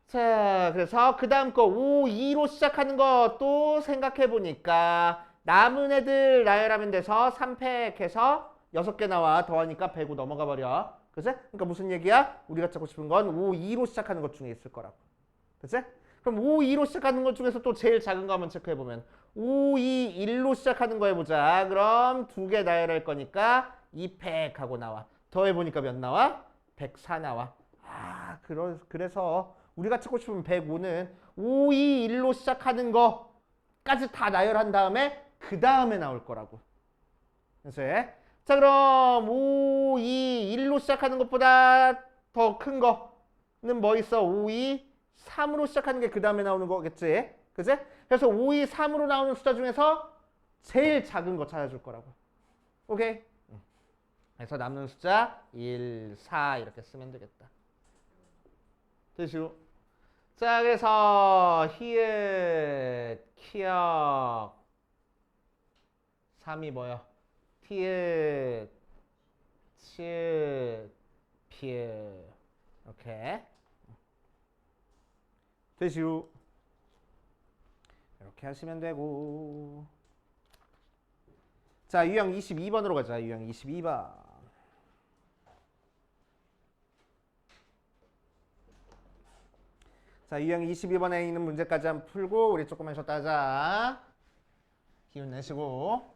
자, 그래서 그 다음 거 5, 2로 시작하는 것도 생각해보니까 남은 애들 나열하면 돼서 3팩해서 6개 나와. 더하니까 105 넘어가 버려. 그치? 그러니까 무슨 얘기야? 우리가 찾고 싶은 건 5, 2로 시작하는 것 중에 있을 거라고. 그치? 그럼 5, 2로 시작하는 것 중에서 또 제일 작은 거 한번 체크해보면 5, 2, 1로 시작하는 거 해보자. 그럼 2개 나열할 거니까 2팩 하고 나와. 더해보니까 몇 나와? 104 나와. 그래서 우리가 찾고 싶은 105는 5, 2, 1로 시작하는 거까지 다 나열한 다음에 그 다음에 나올 거라고. 그치? 자, 그럼 5, 2, 1로 시작하는 것보다 더 큰 거는 뭐 있어? 5, 2, 3으로 시작하는 게 그 다음에 나오는 거겠지? 그지? 그래서 5, 2, 3으로 나오는 숫자 중에서 제일 작은 거 찾아줄 거라고. 오케이? 그래서 남는 숫자 1, 4 이렇게 쓰면 되겠다. 되시오? 자, 그래서 히읗, 키역 3이 뭐요? 티읕, 치읕, 피읕 이렇게 되시오? 이렇게 하시면 되고. 자, 유형 22번으로 가자. 유형 22번. 자, 유형 22번에 있는 문제까지 한번 풀고 우리 조금만 쉬었다 하자. 기운 내시고.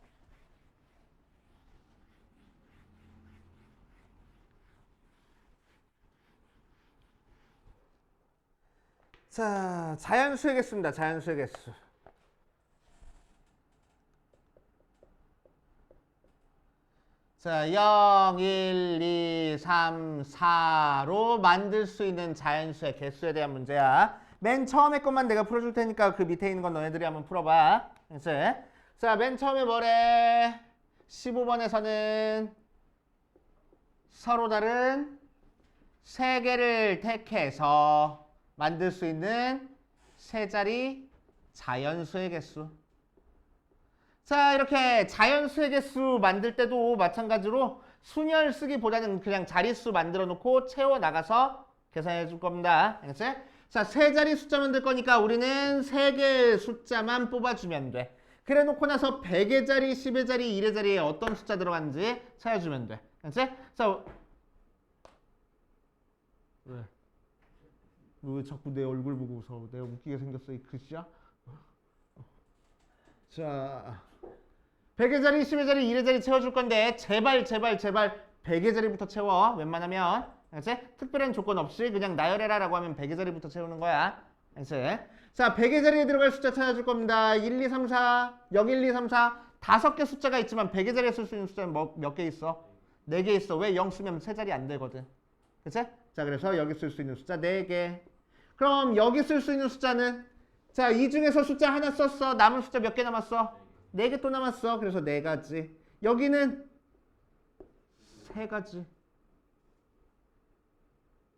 자, 자연수의 개수입니다. 자연수의 개수. 자, 0, 1, 2, 3, 4로 만들 수 있는 자연수의 개수에 대한 문제야. 맨 처음에 것만 내가 풀어줄 테니까 그 밑에 있는 건 너네들이 한번 풀어봐. 이제 자, 맨 처음에 뭐래? 15번에서는 서로 다른 세 개를 택해서 만들 수 있는 세 자리 자연수의 개수. 자, 이렇게 자연수의 개수 만들 때도 마찬가지로 순열 쓰기보다는 그냥 자릿수 만들어 놓고 채워 나가서 계산해 줄 겁니다. 알겠지? 자, 세 자리 숫자 만들 거니까 우리는 세 개의 숫자만 뽑아주면 돼. 그래 놓고 나서 100의 자리, 10의 자리, 1의 자리에 어떤 숫자 들어갔는지 찾아주면 돼. 알겠지? 자, 왜 자꾸 내 얼굴 보고 웃어? 내가 웃기게 생겼어, 이 글씨야? 자, 100의 자리, 10의 자리, 1의 자리 채워줄 건데 제발 100의 자리부터 채워. 웬만하면. 알겠지? 특별한 조건 없이 그냥 나열해라 라고 하면 100의 자리부터 채우는 거야. 알겠지? 자, 100의 자리에 들어갈 숫자 찾아줄 겁니다. 1, 2, 3, 4, 0, 1, 2, 3, 4 5개 숫자가 있지만 100의 자리에 쓸 수 있는 숫자는 몇 개 있어? 4개 있어. 왜 0 쓰면 세 자리 안 되거든. 그치? 자, 그래서 여기 쓸 수 있는 숫자 4개. 그럼 여기 쓸 수 있는 숫자는 자, 이 중에서 숫자 하나 썼어. 남은 숫자 몇 개 남았어? 4개 또 남았어. 그래서 4가지. 여기는 3가지.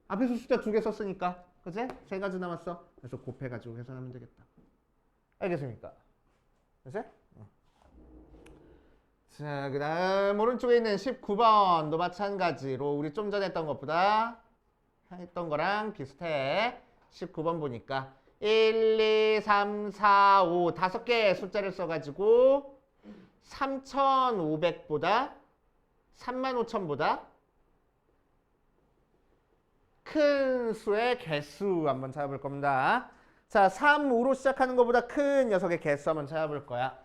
앞에서 숫자 2개 썼으니까. 그치? 3가지 남았어. 그래서 곱해가지고 계산하면 되겠다. 알겠습니까? 그치? 자, 그 다음 오른쪽에 있는 19번도 마찬가지로 우리 좀 전에 했던 것보다 했던 거랑 비슷해. 19번 보니까 1, 2, 3, 4, 5 5개의 숫자를 써가지고 3,500보다 35,000보다 큰 수의 개수 한번 찾아볼 겁니다. 자, 3, 5로 시작하는 것보다 큰 녀석의 개수 한번 찾아볼 거야.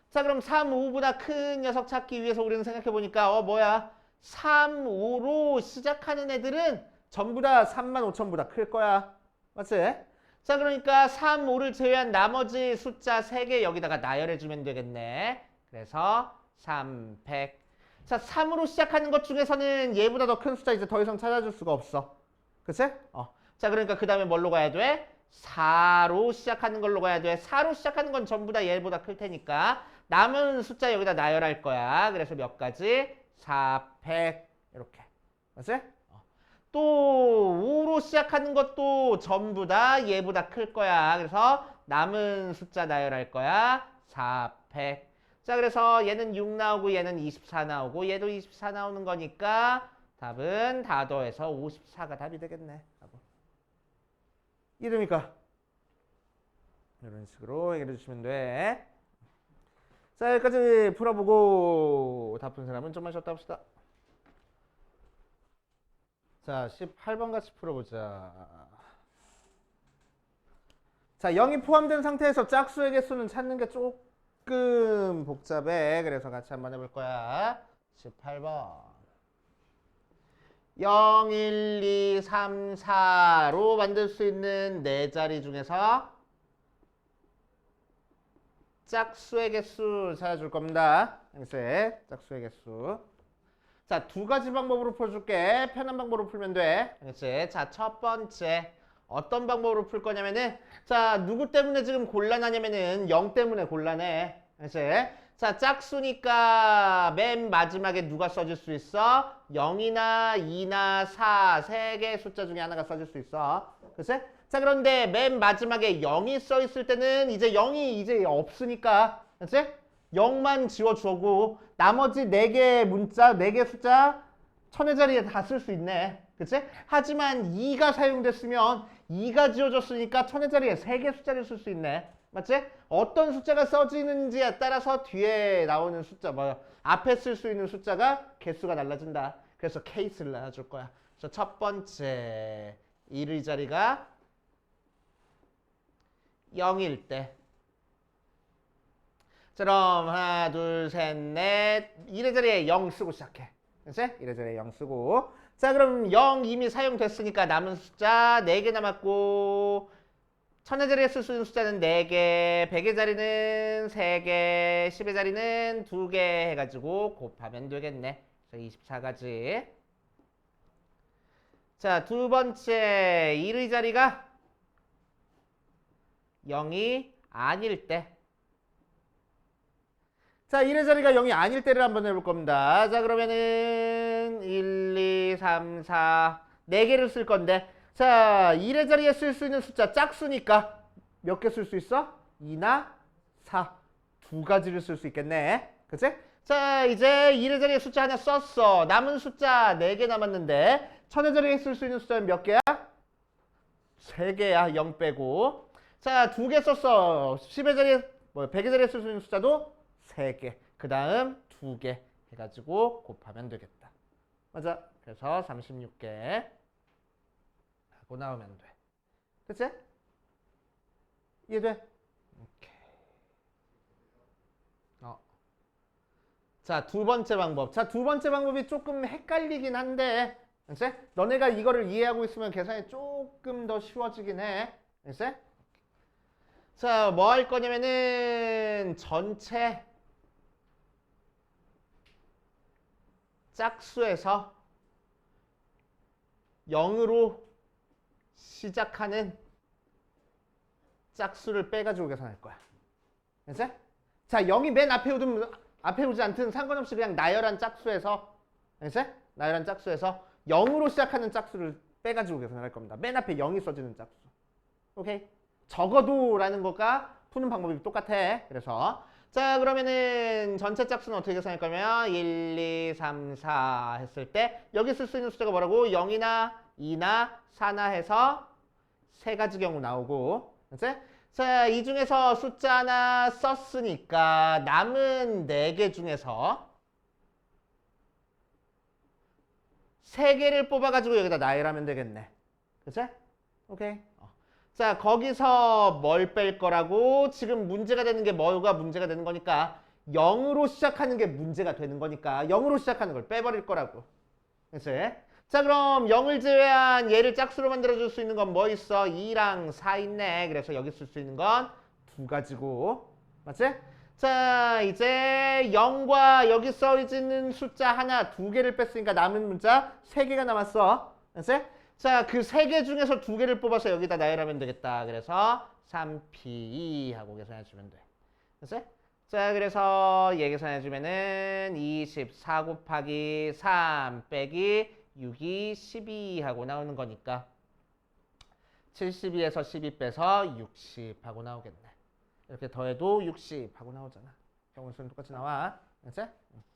자, 그럼 3, 5보다 큰 녀석 찾기 위해서 우리는 생각해보니까 뭐야? 3, 5로 시작하는 애들은 전부 다 35,000보다 클 거야. 맞지? 자, 그러니까 3, 5를 제외한 나머지 숫자 3개 여기다가 나열해주면 되겠네. 그래서 300. 자, 3으로 시작하는 것 중에서는 얘보다 더 큰 숫자 이제 더 이상 찾아줄 수가 없어. 그치? 자, 그러니까 그 다음에 뭘로 가야 돼? 4로 시작하는 걸로 가야 돼. 4로 시작하는 건 전부 다 얘보다 클 테니까 남은 숫자 여기다 나열할 거야. 그래서 몇 가지? 400 이렇게. 맞지? 또 5로 시작하는 것도 전부 다 얘보다 클 거야. 그래서 남은 숫자 나열할 거야. 400. 자, 그래서 얘는 6 나오고 얘는 24 나오고 얘도 24 나오는 거니까 답은 다 더해서 54가 답이 되겠네. 이해됩니까? 이런 식으로 해결해 주시면 돼. 자, 여기까지 풀어보고 다 푼 사람은 좀만 쉬었다 합시다. 자, 18번 같이 풀어보자. 자, 0이 포함된 상태에서 짝수의 개수는 찾는 게 조금 복잡해. 그래서 같이 한번 해볼 거야. 18번. 0, 1, 2, 3, 4로 만들 수 있는 4자리 중에서 짝수의 개수 찾아줄 겁니다. 짝수의 개수. 자, 2가지 방법으로 풀어줄게. 편한 방법으로 풀면 돼. 알겠지? 자, 첫 번째. 어떤 방법으로 풀 거냐면은 자 누구 때문에 지금 곤란하냐면은 0 때문에 곤란해. 이제 자 짝수니까 맨 마지막에 누가 써질 수 있어? 0이나 2나 4 세 개의 숫자 중에 하나가 써질 수 있어. 그치? 자 그런데 맨 마지막에 0이 써 있을 때는 이제 0이 이제 없으니까 그치? 0만 지워주고 나머지 4개의 문자 4개 숫자 천의 자리에 다 쓸 수 있네. 그치? 하지만 2가 사용됐으면 2가 지워졌으니까 천의 자리에 3개 숫자를 쓸 수 있네. 맞지? 어떤 숫자가 써지는지에 따라서 뒤에 나오는 숫자, 앞에 쓸 수 있는 숫자가 개수가 달라진다. 그래서 케이스를 나눠줄 거야. 그래서 첫 번째 1의 자리가 0일 때. 자, 그럼 하나, 둘, 셋, 넷. 1의 자리에 0 쓰고 시작해. 그치? 1의 자리에 0 쓰고. 자, 그럼 0 이미 사용됐으니까 남은 숫자 4개 남았고 천의 자리에 쓸 수 있는 숫자는 4개, 100의 자리는 3개, 10의 자리는 2개 해가지고 곱하면 되겠네. 그래서 24가지. 자, 두 번째 1의 자리가 0이 아닐 때. 자, 1의 자리가 0이 아닐 때를 한번 해볼 겁니다. 자, 그러면은 1, 2, 3, 4, 4개를 쓸 건데 자, 1의 자리에 쓸 수 있는 숫자 짝수니까 몇 개 쓸 수 있어? 2나 4. 2가지를 쓸 수 있겠네. 그치? 자, 이제 1의 자리에 숫자 하나 썼어. 남은 숫자 4개 남았는데 천의 자리에 쓸 수 있는 숫자는 몇 개야? 3개야. 0 빼고. 자, 2개 썼어. 10의 자리에 100의 자리에 쓸 수 있는 숫자도 3개. 그 다음 2개 해가지고 곱하면 되겠다. 맞아. 그래서 36개. 하고 나오면 돼. 그치? 이해돼? 오케이. 자, 두 번째 방법. 자, 두 번째 방법이 조금 헷갈리긴 한데, 그치? 너네가 이거를 이해하고 있으면 계산이 조금 더 쉬워지긴 해. 그치? 자, 뭐 할 거냐면은 전체 짝수에서 0으로 시작하는 짝수를 빼가지고 계산할 거야. 그치? 자, 0이 맨 앞에 오지 않든 상관없이 그냥 나열한 짝수에서, 그치? 나열한 짝수에서 0으로 시작하는 짝수를 빼가지고 계산할 겁니다. 맨 앞에 0이 써지는 짝수. 오케이? 적어도라는 것과 푸는 방법이 똑같아. 그래서 자, 그러면은 전체 짝수는 어떻게 계산할 거면 1, 2, 3, 4 했을 때 여기 쓸 수 있는 숫자가 뭐라고? 0이나 2나 4나 해서 3가지 경우 나오고, 그치? 자, 이 중에서 숫자 하나 썼으니까 남은 4개 중에서 3개를 뽑아가지고 여기다 나열하면 되겠네. 그치? 오케이. 자, 거기서 뭘 뺄 거라고? 지금 문제가 되는 게 뭐가 문제가 되는 거니까 0으로 시작하는 게 문제가 되는 거니까 0으로 시작하는 걸 빼버릴 거라고. 그치? 자, 그럼 0을 제외한 얘를 짝수로 만들어줄 수 있는 건 뭐 있어? 2랑 4 있네. 그래서 여기 쓸 수 있는 건 2가지고. 맞지? 자, 이제 0과 여기 써있는 숫자 하나, 2개를 뺐으니까 남은 문자 3개가 남았어. 맞지? 자, 그 3개 중에서 2개를 뽑아서 여기다 나열하면 되겠다. 그래서 3P 하고 계산해주면 돼. 맞지? 자, 그래서 얘 계산해주면은 24 곱하기 3 빼기 6이 12 하고 나오는 거니까 72에서 12 빼서 60 하고 나오겠네. 이렇게 더해도 60 하고 나오잖아. 경우수는 똑같이 나와. 그치?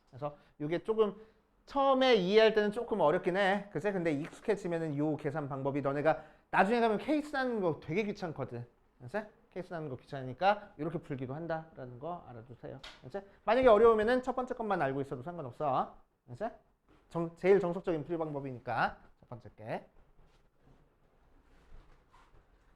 그래서 이게 조금 처음에 이해할 때는 조금 어렵긴 해. 그치? 근데 익숙해지면은 이 계산 방법이 너네가 나중에 가면 케이스 나는 거 되게 귀찮거든. 그치? 케이스 나는 거 귀찮으니까 이렇게 풀기도 한다라는 거 알아두세요. 그치? 만약에 어려우면은 첫 번째 것만 알고 있어도 상관없어. 그치? 제일 정석적인 풀이 방법이니까 첫 번째 게.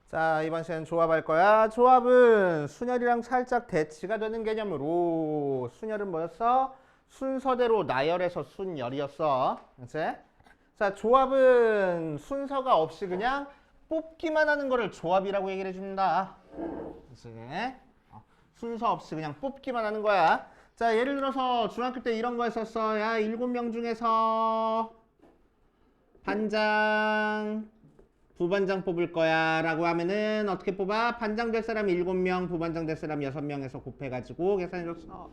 자, 이번 시간 조합할 거야. 조합은 순열이랑 살짝 대치가 되는 개념으로 순열은 뭐였어? 순서대로 나열해서 순열이었어. 그치? 자, 조합은 순서가 없이 그냥 뽑기만 하는 거를 조합이라고 얘기를 해준다. 그치? 순서 없이 그냥 뽑기만 하는 거야. 자, 예를 들어서 중학교 때 이런 거 했었어. 야, 7명 중에서 반장 부반장 뽑을 거야 라고 하면은 어떻게 뽑아? 반장 될 사람 7명, 부반장 될 사람 6명에서 곱해가지고 계산해줬어.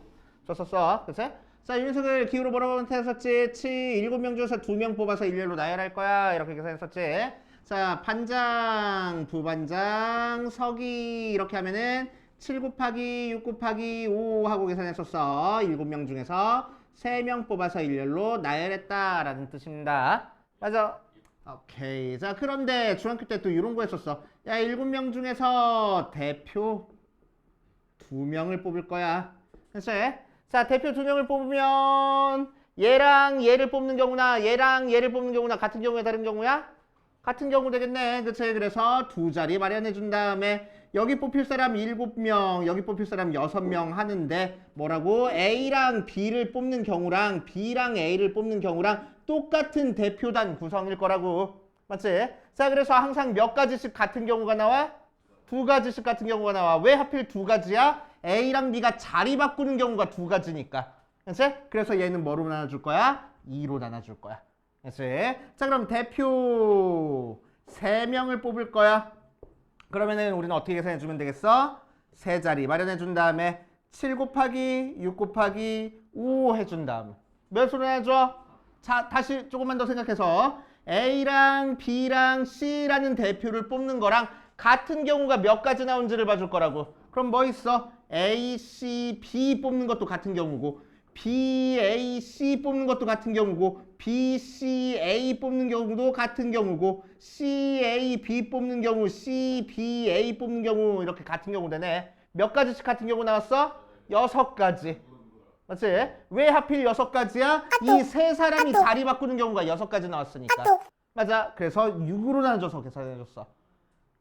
줬었어. 그치? 자, 이 녀석을 기호로 뭐라고 나타냈었지? 7명 중에서 2명 뽑아서 일렬로 나열할 거야. 이렇게 계산했었지. 자, 반장, 부반장, 서기 이렇게 하면은 7 곱하기 6 곱하기 5 하고 계산했었어. 7명 중에서 3명 뽑아서 일렬로 나열했다라는 뜻입니다. 맞아. 오케이. 자, 그런데 중학교 때 또 이런 거 했었어. 야, 7명 중에서 대표 2명을 뽑을 거야. 됐어? 자, 대표 2명을 뽑으면 얘랑 얘를 뽑는 경우나 얘랑 얘를 뽑는 경우나 같은 경우에 다른 경우야? 같은 경우 되겠네. 그치? 그래서 두 자리 마련해 준 다음에 여기 뽑힐 사람 7명, 여기 뽑힐 사람 6명 하는데 뭐라고? A랑 B를 뽑는 경우랑 B랑 A를 뽑는 경우랑 똑같은 대표단 구성일 거라고. 맞지? 자, 그래서 항상 몇 가지씩 같은 경우가 나와? 2가지씩 같은 경우가 나와. 왜 하필 2가지야? A랑 B가 자리 바꾸는 경우가 2가지니까. 그치? 그래서 얘는 뭐로 나눠줄 거야? 2로 나눠줄 거야. 그치? 자, 그럼 대표 3명을 뽑을 거야. 그러면은 우리는 어떻게 계산해 주면 되겠어? 세 자리 마련해 준 다음에 7 곱하기 6 곱하기 5 해준 다음에 몇으로 나눠줘? 자, 다시 조금만 더 생각해서 A랑 B랑 C라는 대표를 뽑는 거랑 같은 경우가 몇 가지 나온지를 봐줄 거라고. 그럼 뭐 있어? A, C, B 뽑는 것도 같은 경우고 B, A, C 뽑는 것도 같은 경우고 B, C, A 뽑는 경우도 같은 경우고 C, A, B 뽑는 경우 C, B, A 뽑는 경우 이렇게 같은 경우 되네. 몇 가지씩 같은 경우 나왔어? 6가지. 맞지? 왜 하필 6가지야? 이 세 사람이 자리 바꾸는 경우가 6가지 나왔으니까. 맞아. 그래서 6으로 나눠줘서 계산해줬어.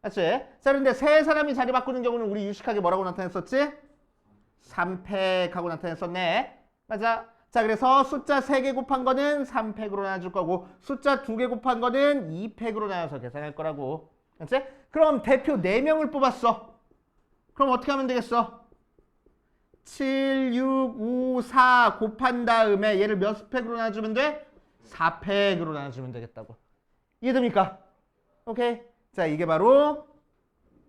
맞지? 자, 그런데 세 사람이 자리 바꾸는 경우는 우리 유식하게 뭐라고 나타냈었지? 3팩하고 나타냈었네. 맞아. 자, 그래서 숫자 3개 곱한 거는 3팩으로 나눠줄 거고 숫자 2개 곱한 거는 2팩으로 나눠서 계산할 거라고. 맞지? 그럼 대표 4명을 뽑았어. 그럼 어떻게 하면 되겠어? 7, 6, 5, 4 곱한 다음에 얘를 몇 팩으로 나눠주면 돼? 4팩으로 나눠주면 되겠다고. 이해됩니까? 오케이. 자, 이게 바로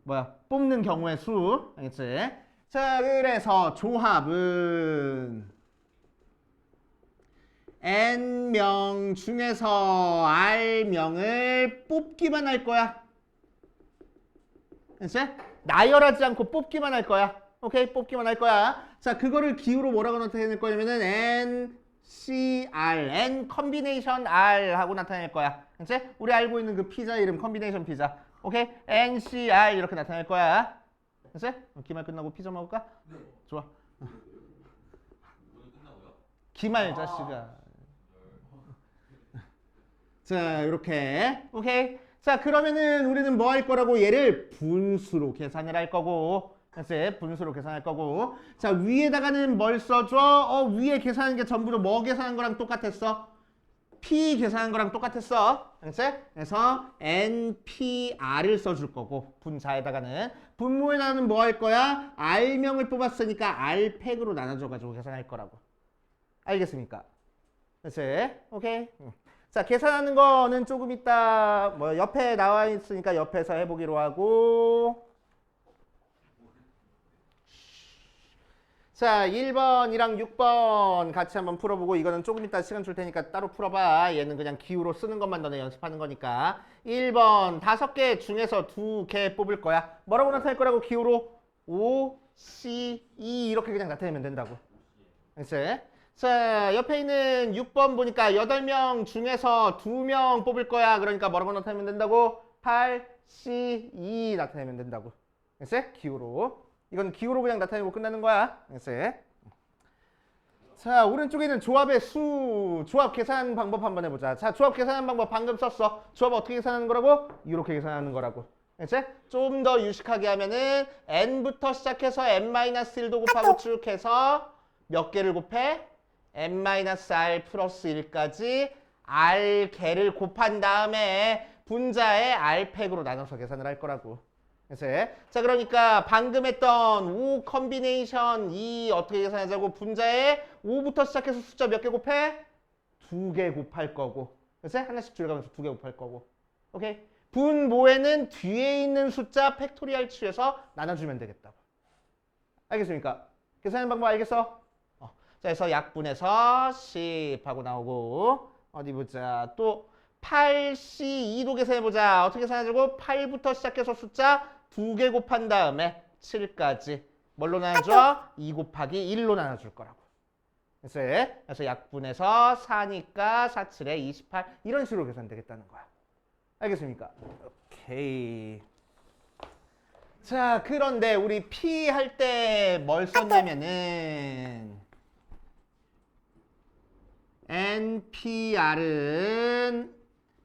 뭐야? 뽑는 경우의 수. 알겠지? 자, 그래서 조합은 N명 중에서 R명을 뽑기만 할 거야. 알겠지? 나열하지 않고 뽑기만 할 거야. 오케이? 뽑기만 할 거야. 자, 그거를 기호로 뭐라고 나타낼 거냐면은 N, C, R, N 컨비네이션 R 하고 나타낼 거야. 그치? 우리 알고 있는 그 피자 이름 컨비네이션 피자. 오케이? N, C, R 이렇게 나타낼 거야. 그치? 기말 끝나고 피자 먹을까? 네. 좋아. 기말 자식아. 자, 이렇게. 오케이? 자, 그러면은 우리는 뭐 할 거라고? 얘를 분수로 계산을 할 거고. 그치? 분수로 계산할 거고. 자, 위에다가는 뭘 써줘? 위에 계산한 게 전부 뭐 계산한 거랑 똑같았어? P 계산한 거랑 똑같았어. 그치? 그래서 NPR을 써줄 거고 분자에다가는 분모에다가는 뭐 할 거야? R명을 뽑았으니까 R팩으로 나눠줘가지고 계산할 거라고. 알겠습니까? 그치? 오케이? 자, 계산하는 거는 조금 이따 뭐 옆에 나와 있으니까 옆에서 해보기로 하고. 자, 1번이랑 6번 같이 한번 풀어보고 이거는 조금 이따 시간 줄 테니까 따로 풀어봐. 얘는 그냥 기호로 쓰는 것만 너네 연습하는 거니까. 1번 5개 중에서 2개 뽑을 거야. 뭐라고 나타낼 거라고? 기호로 O, C, E 이렇게 그냥 나타내면 된다고. 알겠지? 자, 옆에 있는 6번 보니까 8명 중에서 2명 뽑을 거야. 그러니까 뭐라고 나타내면 된다고? 8, C, E 나타내면 된다고. 알겠지? 기호로. 이건 기호로 그냥 나타내고 끝나는 거야. 알겠지? 자, 오른쪽에 있는 조합의 수, 조합 계산 방법 한번 해보자. 자, 조합 계산하는 방법 방금 썼어. 조합 어떻게 계산하는 거라고? 이렇게 계산하는 거라고. 알겠지? 좀 더 유식하게 하면은 n부터 시작해서 n-1도 곱하고 쭉 해서 몇 개를 곱해? n-r 플러스 1까지 r 개를 곱한 다음에 분자에 r팩으로 나눠서 계산을 할 거라고. 그치? 자, 그러니까 방금 했던 5 컨비네이션 2 어떻게 계산하자고? 분자에 5부터 시작해서 숫자 몇 개 곱해? 2개 곱할 거고. 그치? 하나씩 줄여가면서 2개 곱할 거고. 오케이? 분모에는 뒤에 있는 숫자 팩토리얼 취해서 나눠주면 되겠다고. 알겠습니까? 계산하는 방법 알겠어? 자, 그래서 약분해서 10하고 나오고 어디 보자. 또 8C2도 계산해보자. 어떻게 계산하자고? 8부터 시작해서 숫자 2개 곱한 다음에 7까지 뭘로 나눠줘? 2 곱하기 1로 나눠줄 거라고. 그래서 약분해서 4니까 4, 7에 28 이런 식으로 계산되겠다는 거야. 알겠습니까? 오케이. 자, 그런데 우리 P 할 때 뭘 썼냐면은 NPR은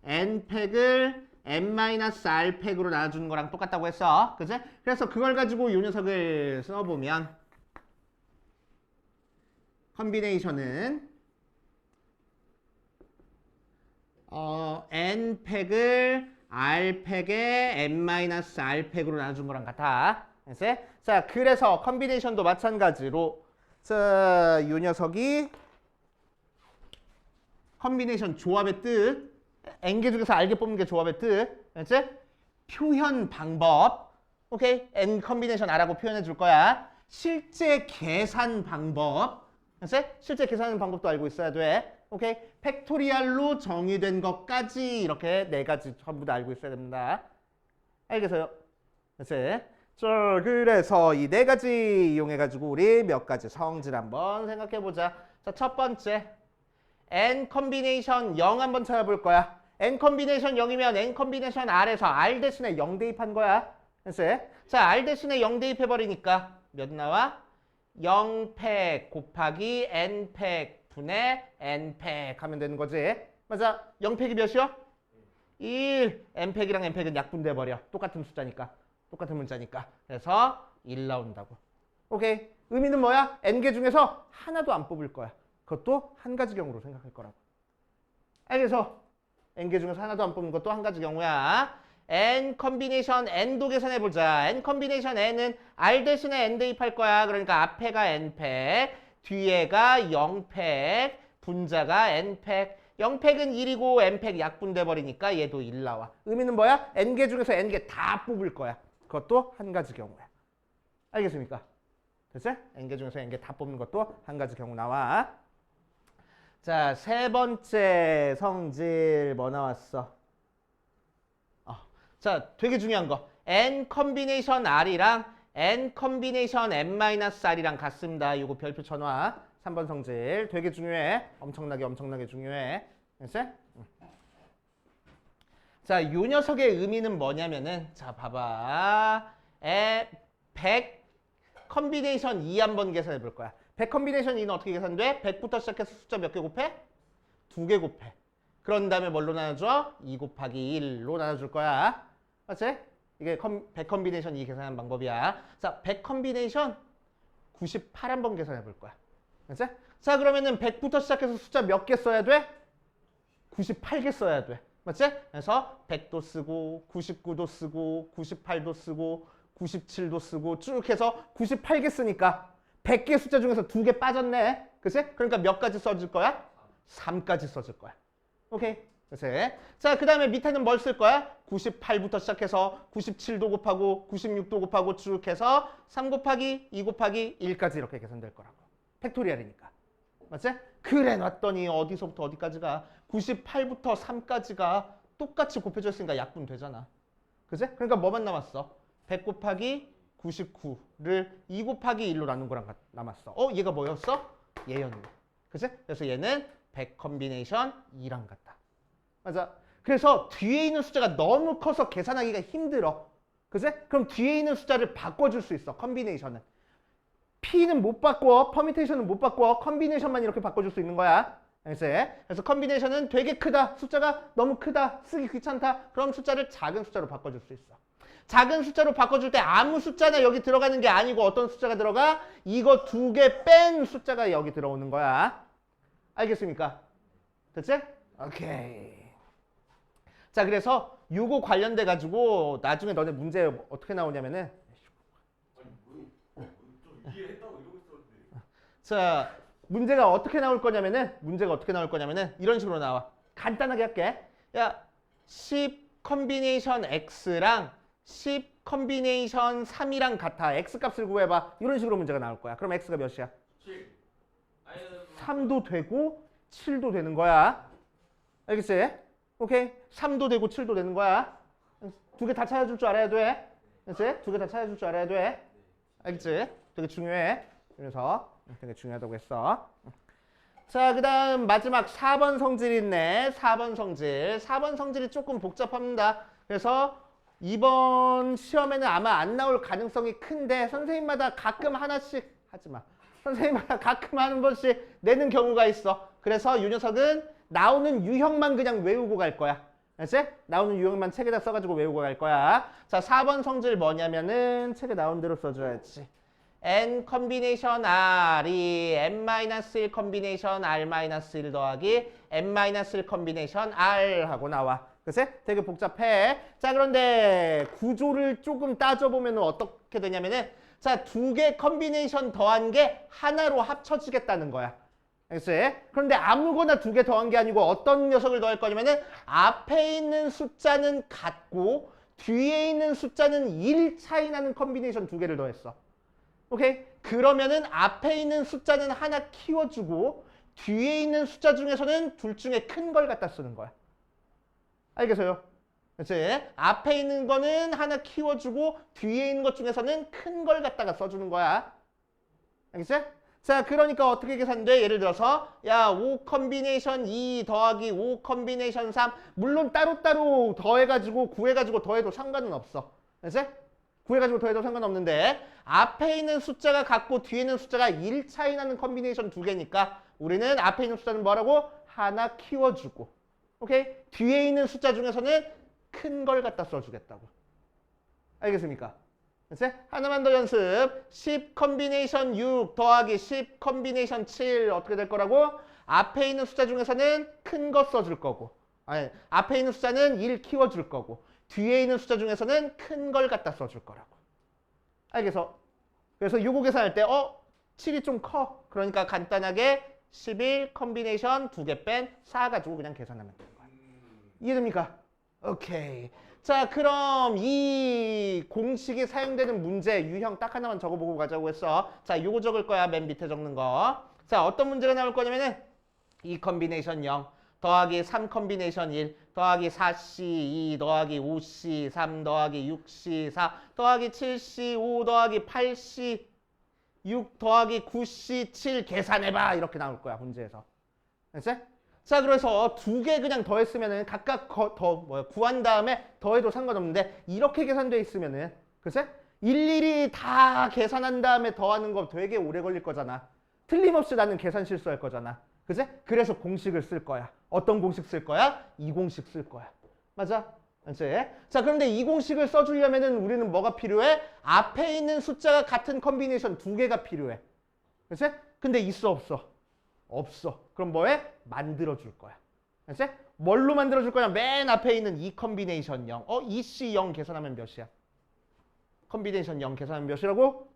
N팩을 N-R팩으로 나눠주는 거랑 똑같다고 했어. 그치? 그래서 그걸 가지고 이 녀석을 써보면 컨비네이션은 N팩을 R팩에 N-R팩으로 나눠준 거랑 같아. 자, 그래서 컨비네이션도 마찬가지로 자, 이 녀석이 컨비네이션 조합의 뜻 N개 중에서 R개 뽑는 게 조합의 뜻 알지? 표현 방법 오케이? N 컨비네이션 R하고 표현해 줄 거야. 실제 계산 방법 알지? 실제 계산하는 방법도 알고 있어야 돼. 오케이? 팩토리얼로 정의된 것까지 이렇게 4가지 전부 다 알고 있어야 됩니다. 알겠어요? 알지? 자, 그래서 이 4가지 이용해가지고 우리 몇 가지 성질 한번 생각해보자. 자, 첫 번째 N 컨비네이션 0 한번 찾아볼 거야. N 컨비네이션 0이면 N 컨비네이션 R에서 R 대신에 0 대입한 거야. 알지? 자, R 대신에 0 대입해버리니까 몇 나와? 0팩 곱하기 N팩 분의 N팩 하면 되는 거지. 맞아. 0팩이 몇이요? 1. N팩이랑 N팩은 약분돼버려. 똑같은 숫자니까. 똑같은 문자니까. 그래서 1 나온다고. 오케이. 의미는 뭐야? N개 중에서 하나도 안 뽑을 거야. 그것도 한 가지 경우로 생각할 거라고. 알겠어? N개 중에서 하나도 안 뽑는 것도 한 가지 경우야. N 컨비네이션 N도 계산해보자. N 컨비네이션 N은 R 대신에 N 대입할 거야. 그러니까 앞에가 N팩, 뒤에가 0팩, 분자가 N팩. 0팩은 1이고 N팩 약분돼버리니까 얘도 1 나와. 의미는 뭐야? N개 중에서 N개 다 뽑을 거야. 그것도 한 가지 경우야. 알겠습니까? 됐지? N개 중에서 N개 다 뽑는 것도 한 가지 경우 나와. 자, 세 번째 성질 뭐 나왔어? 자, 되게 중요한 거. N 컨비네이션 R이랑 N 컨비네이션 N-R이랑 같습니다. 이거 별표 쳐놔. 3번 성질 되게 중요해. 엄청나게 중요해. 됐지? 자, 요 녀석의 의미는 뭐냐면은 자, 봐봐. 100 컨비네이션 2 한번 계산해 볼 거야. 100 컨비네이션 2는 어떻게 계산돼? 100부터 시작해서 숫자 몇 개 곱해? 2개 곱해. 그런 다음에 뭘로 나눠줘? 2 곱하기 1로 나눠줄 거야. 맞지? 이게 100 컨비네이션 2 계산하는 방법이야. 자, 100 컨비네이션 98 한번 계산해 볼 거야. 맞지? 자, 그러면은 100부터 시작해서 숫자 몇 개 써야 돼? 98개 써야 돼. 맞지? 그래서 100도 쓰고 99도 쓰고 98도 쓰고 97도 쓰고 쭉 해서 98개 쓰니까 100개 숫자 중에서 2개 빠졌네. 그치? 그러니까 몇 가지 써줄 거야? 3까지 써줄 거야. 오케이? 그치? 자, 그 다음에 밑에는 뭘 쓸 거야? 98부터 시작해서 97도 곱하고 96도 곱하고 쭉 해서 3 곱하기 2 곱하기 1까지 이렇게 계산될 거라고. 팩토리얼이니까. 맞지? 그래 놨더니 어디서부터 어디까지가 98부터 3까지가 똑같이 곱해져 있으니까 약분 되잖아. 그치? 그러니까 뭐만 남았어? 100 곱하기 99를 2 곱하기 1로 나눈 거랑 남았어. 얘가 뭐였어? 얘였네. 그치? 그래서 얘는 100 컨비네이션 2랑 같다. 맞아. 그래서 뒤에 있는 숫자가 너무 커서 계산하기가 힘들어. 그치? 그럼 뒤에 있는 숫자를 바꿔줄 수 있어. 컨비네이션은. P는 못 바꿔. 퍼미테이션은 못 바꿔. 컨비네이션만 이렇게 바꿔줄 수 있는 거야. 알겠지? 그래서 컨비네이션은 되게 크다. 숫자가 너무 크다. 쓰기 귀찮다. 그럼 숫자를 작은 숫자로 바꿔줄 수 있어. 작은 숫자로 바꿔줄 때 아무 숫자나 여기 들어가는 게 아니고 어떤 숫자가 들어가? 이거 2개 뺀 숫자가 여기 들어오는 거야. 알겠습니까? 됐지? 오케이. 자, 그래서 요거 관련돼 가지고 나중에 너네 문제 어떻게 나오냐면은 자, 문제가 어떻게 나올 거냐면은 이런 식으로 나와. 간단하게 할게. 야, 10 컨비네이션 X랑 10 컨비네이션 3이랑 같아. X 값을 구해봐. 이런 식으로 문제가 나올 거야. 그럼 X가 몇이야? 7. 3도 되고 7도 되는 거야. 알겠지? 오케이? 3도 되고 7도 되는 거야. 두 개 다 찾아줄 줄 알아야 돼. 알겠지? 두 개 다 찾아줄 줄 알아야 돼. 알겠지? 되게 중요해. 그래서 되게 중요하다고 했어. 자, 그 다음 마지막 4번 성질 있네. 4번 성질. 4번 성질이 조금 복잡합니다. 그래서 이번 시험에는 아마 안 나올 가능성이 큰데 선생님마다 가끔 하나씩 하지 마. 선생님마다 가끔 한 번씩 내는 경우가 있어. 그래서 이 녀석은 나오는 유형만 그냥 외우고 갈 거야. 알지? 나오는 유형만 책에다 써가지고 외우고 갈 거야. 자, 4번 성질 뭐냐면은 책에 나온 대로 써줘야지. n 컨비네이션 r이 n-1 컨비네이션 r-1 더하기 n-1 컨비네이션 r 하고 나와. 그치? 되게 복잡해. 자, 그런데 구조를 조금 따져보면 어떻게 되냐면은 자, 두 개 컨비네이션 더한 게 하나로 합쳐지겠다는 거야. 알겠지? 그런데 아무거나 두 개 더한 게 아니고 어떤 녀석을 더할 거냐면은 앞에 있는 숫자는 같고 뒤에 있는 숫자는 1 차이 나는 컨비네이션 두 개를 더했어. 오케이? 그러면은 앞에 있는 숫자는 하나 키워주고 뒤에 있는 숫자 중에서는 둘 중에 큰 걸 갖다 쓰는 거야. 알겠어요? 그렇지? 앞에 있는 거는 하나 키워주고 뒤에 있는 것 중에서는 큰 걸 갖다가 써주는 거야. 알겠지? 자, 그러니까 어떻게 계산돼? 예를 들어서 야, 5 컨비네이션 2 더하기 5 컨비네이션 3 물론 따로따로 더해가지고 구해가지고 더해도 상관은 없어. 알겠지? 구해가지고 더해도 상관없는데 앞에 있는 숫자가 같고 뒤에 있는 숫자가 1 차이 나는 컨비네이션 두 개니까 우리는 앞에 있는 숫자는 뭐라고? 하나 키워주고 오케이? 뒤에 있는 숫자 중에서는 큰 걸 갖다 써주겠다고. 알겠습니까? 그치? 하나만 더 연습. 10 컨비네이션 6 더하기 10 컨비네이션 7 어떻게 될 거라고? 앞에 있는 숫자 중에서는 큰 거 써줄 거고 아니, 앞에 있는 숫자는 1 키워줄 거고 뒤에 있는 숫자 중에서는 큰 걸 갖다 써줄 거라고. 알겠어? 그래서 요거 계산할 때 7이 좀 커. 그러니까 간단하게 11 컨비네이션 2개 뺀 4 가지고 그냥 계산하면 되는 거야. 이해됩니까? 오케이. 자, 그럼 이 공식이 사용되는 문제 유형 딱 하나만 적어보고 가자고 했어. 자, 요거 적을 거야. 맨 밑에 적는 거. 자, 어떤 문제가 나올 거냐면은 2 컨비네이션 0 더하기 3 컨비네이션 1 더하기 4C 2 더하기 5C 3 더하기 6C 4 더하기 7C 5 더하기 8C 6 더하기 9C 7 계산해봐. 이렇게 나올 거야. 문제에서. 알겠지? 자, 그래서 두 개 그냥 더했으면은 각각 구한 다음에 더해도 상관없는데 이렇게 계산돼 있으면은 그치? 일일이 다 계산한 다음에 더하는 거 되게 오래 걸릴 거잖아. 틀림없이 나는 계산 실수할 거잖아. 그치? 그래서 공식을 쓸 거야. 어떤 공식 쓸 거야? 이 공식 쓸 거야. 맞아? 그치? 자, 그런데 이 공식을 써주려면은 우리는 뭐가 필요해? 앞에 있는 숫자가 같은 컨비네이션 두 개가 필요해. 그치? 근데 있어 없어? 없어. 그럼 뭐해? 만들어줄 거야. 알지? 뭘로 만들어줄 거냐? 맨 앞에 있는 이 컨비네이션 0. EC 0 계산하면 몇이야? 컨비네이션 0 계산하면 몇이라고?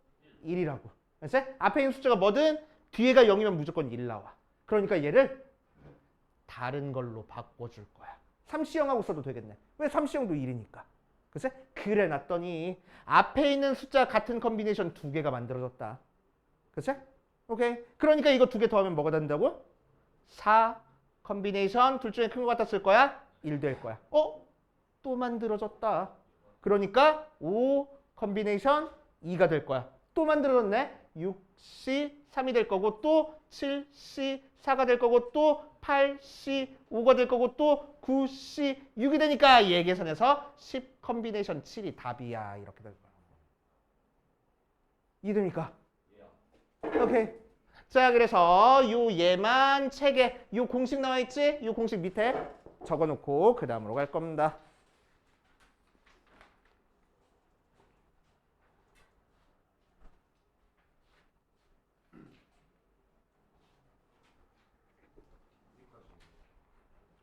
1이라고. 알지? 앞에 있는 숫자가 뭐든 뒤에가 0이면 무조건 1 나와. 그러니까 얘를 다른 걸로 바꿔줄 거야. 3C0하고 써도 되겠네. 왜 3C0도 1이니까. 그치? 그래 놨더니 앞에 있는 숫자 같은 컨비네이션 두 개가 만들어졌다. 그치? 오케이. 그러니까 이거 두 개 더하면 뭐가 된다고? 4 컨비네이션 둘 중에 큰 거 갖다 쓸 거야? 1 될 거야. 또 만들어졌다. 그러니까 5 컨비네이션 2가 될 거야. 또 만들어졌네. 6C 3이 될 거고 또 7C 4가 될 거고 또 8C 5가 될 거고 또 9C 6이 되니까 얘 계산해서 10 컨비네이션 7이 답이야. 이렇게 될 거야. 이해됩니까? 오케이. 자, 그래서 요 얘만 책에 요 공식 나와 있지? 요 공식 밑에 적어놓고 그 다음으로 갈 겁니다.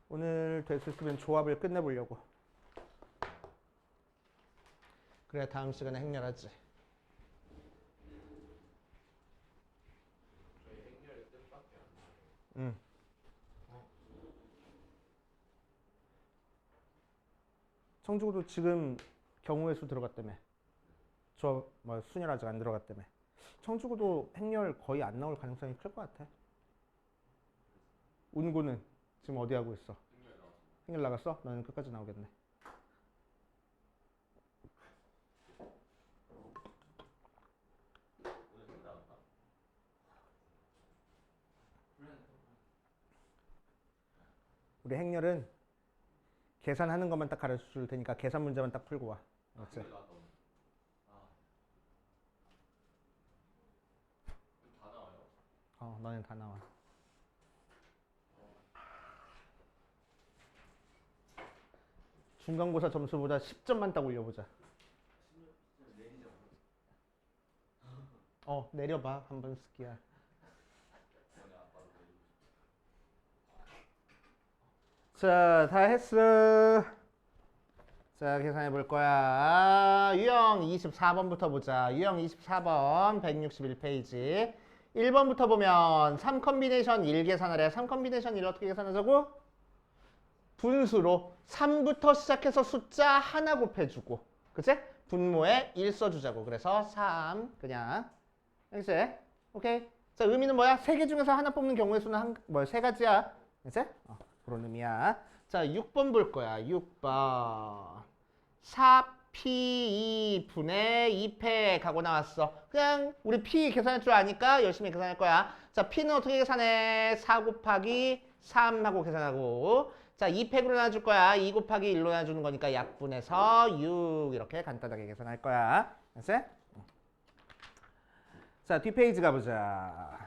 오늘 될 수 있으면 조합을 끝내보려고. 그래야 다음 시간에 행렬하지. 청주고도 지금 경우의 수 들어갔다며. 저 뭐 순열 아직 안 들어갔다며. 청주고도 행렬 거의 안 나올 가능성이 클 것 같아. 운고는 지금 어디 하고 있어? 행렬 나갔어? 너는 끝까지 나오겠네. 우리 행렬은 계산하는 것만 딱 가르쳐 줄 테니까 계산 문제만 딱 풀고 와. 맞지? 너는 다 나와. 중간고사 점수보다 10점만 딱 올려보자. 내려봐. 한번 스키야. 자, 다 했어. 자, 계산해 볼 거야. 유형 24번부터 보자. 유형 24번 161페이지. 1번부터 보면 3컨비네이션 1 계산을 해. 3컨비네이션 1 어떻게 계산하자고? 분수로 3부터 시작해서 숫자 하나 곱해주고, 그치? 분모에 1 써주자고. 그래서 3 그냥 알겠지? 오케이. 자, 의미는 뭐야? 3개 중에서 하나 뽑는 경우의 수는 세 가지야. 그치? 그런 의미야. 자, 6번 볼 거야. 6번 4p 2분의 2팩 하고 나왔어. 그냥 우리 p 계산할 줄 아니까 열심히 계산할 거야. 자, p는 어떻게 계산해? 4 곱하기 3 하고 계산하고, 자, 2팩으로 나눠줄 거야. 2 곱하기 1로 나눠주는 거니까 약분해서 6 이렇게 간단하게 계산할 거야. 알았어? 자, 뒷페이지 가보자.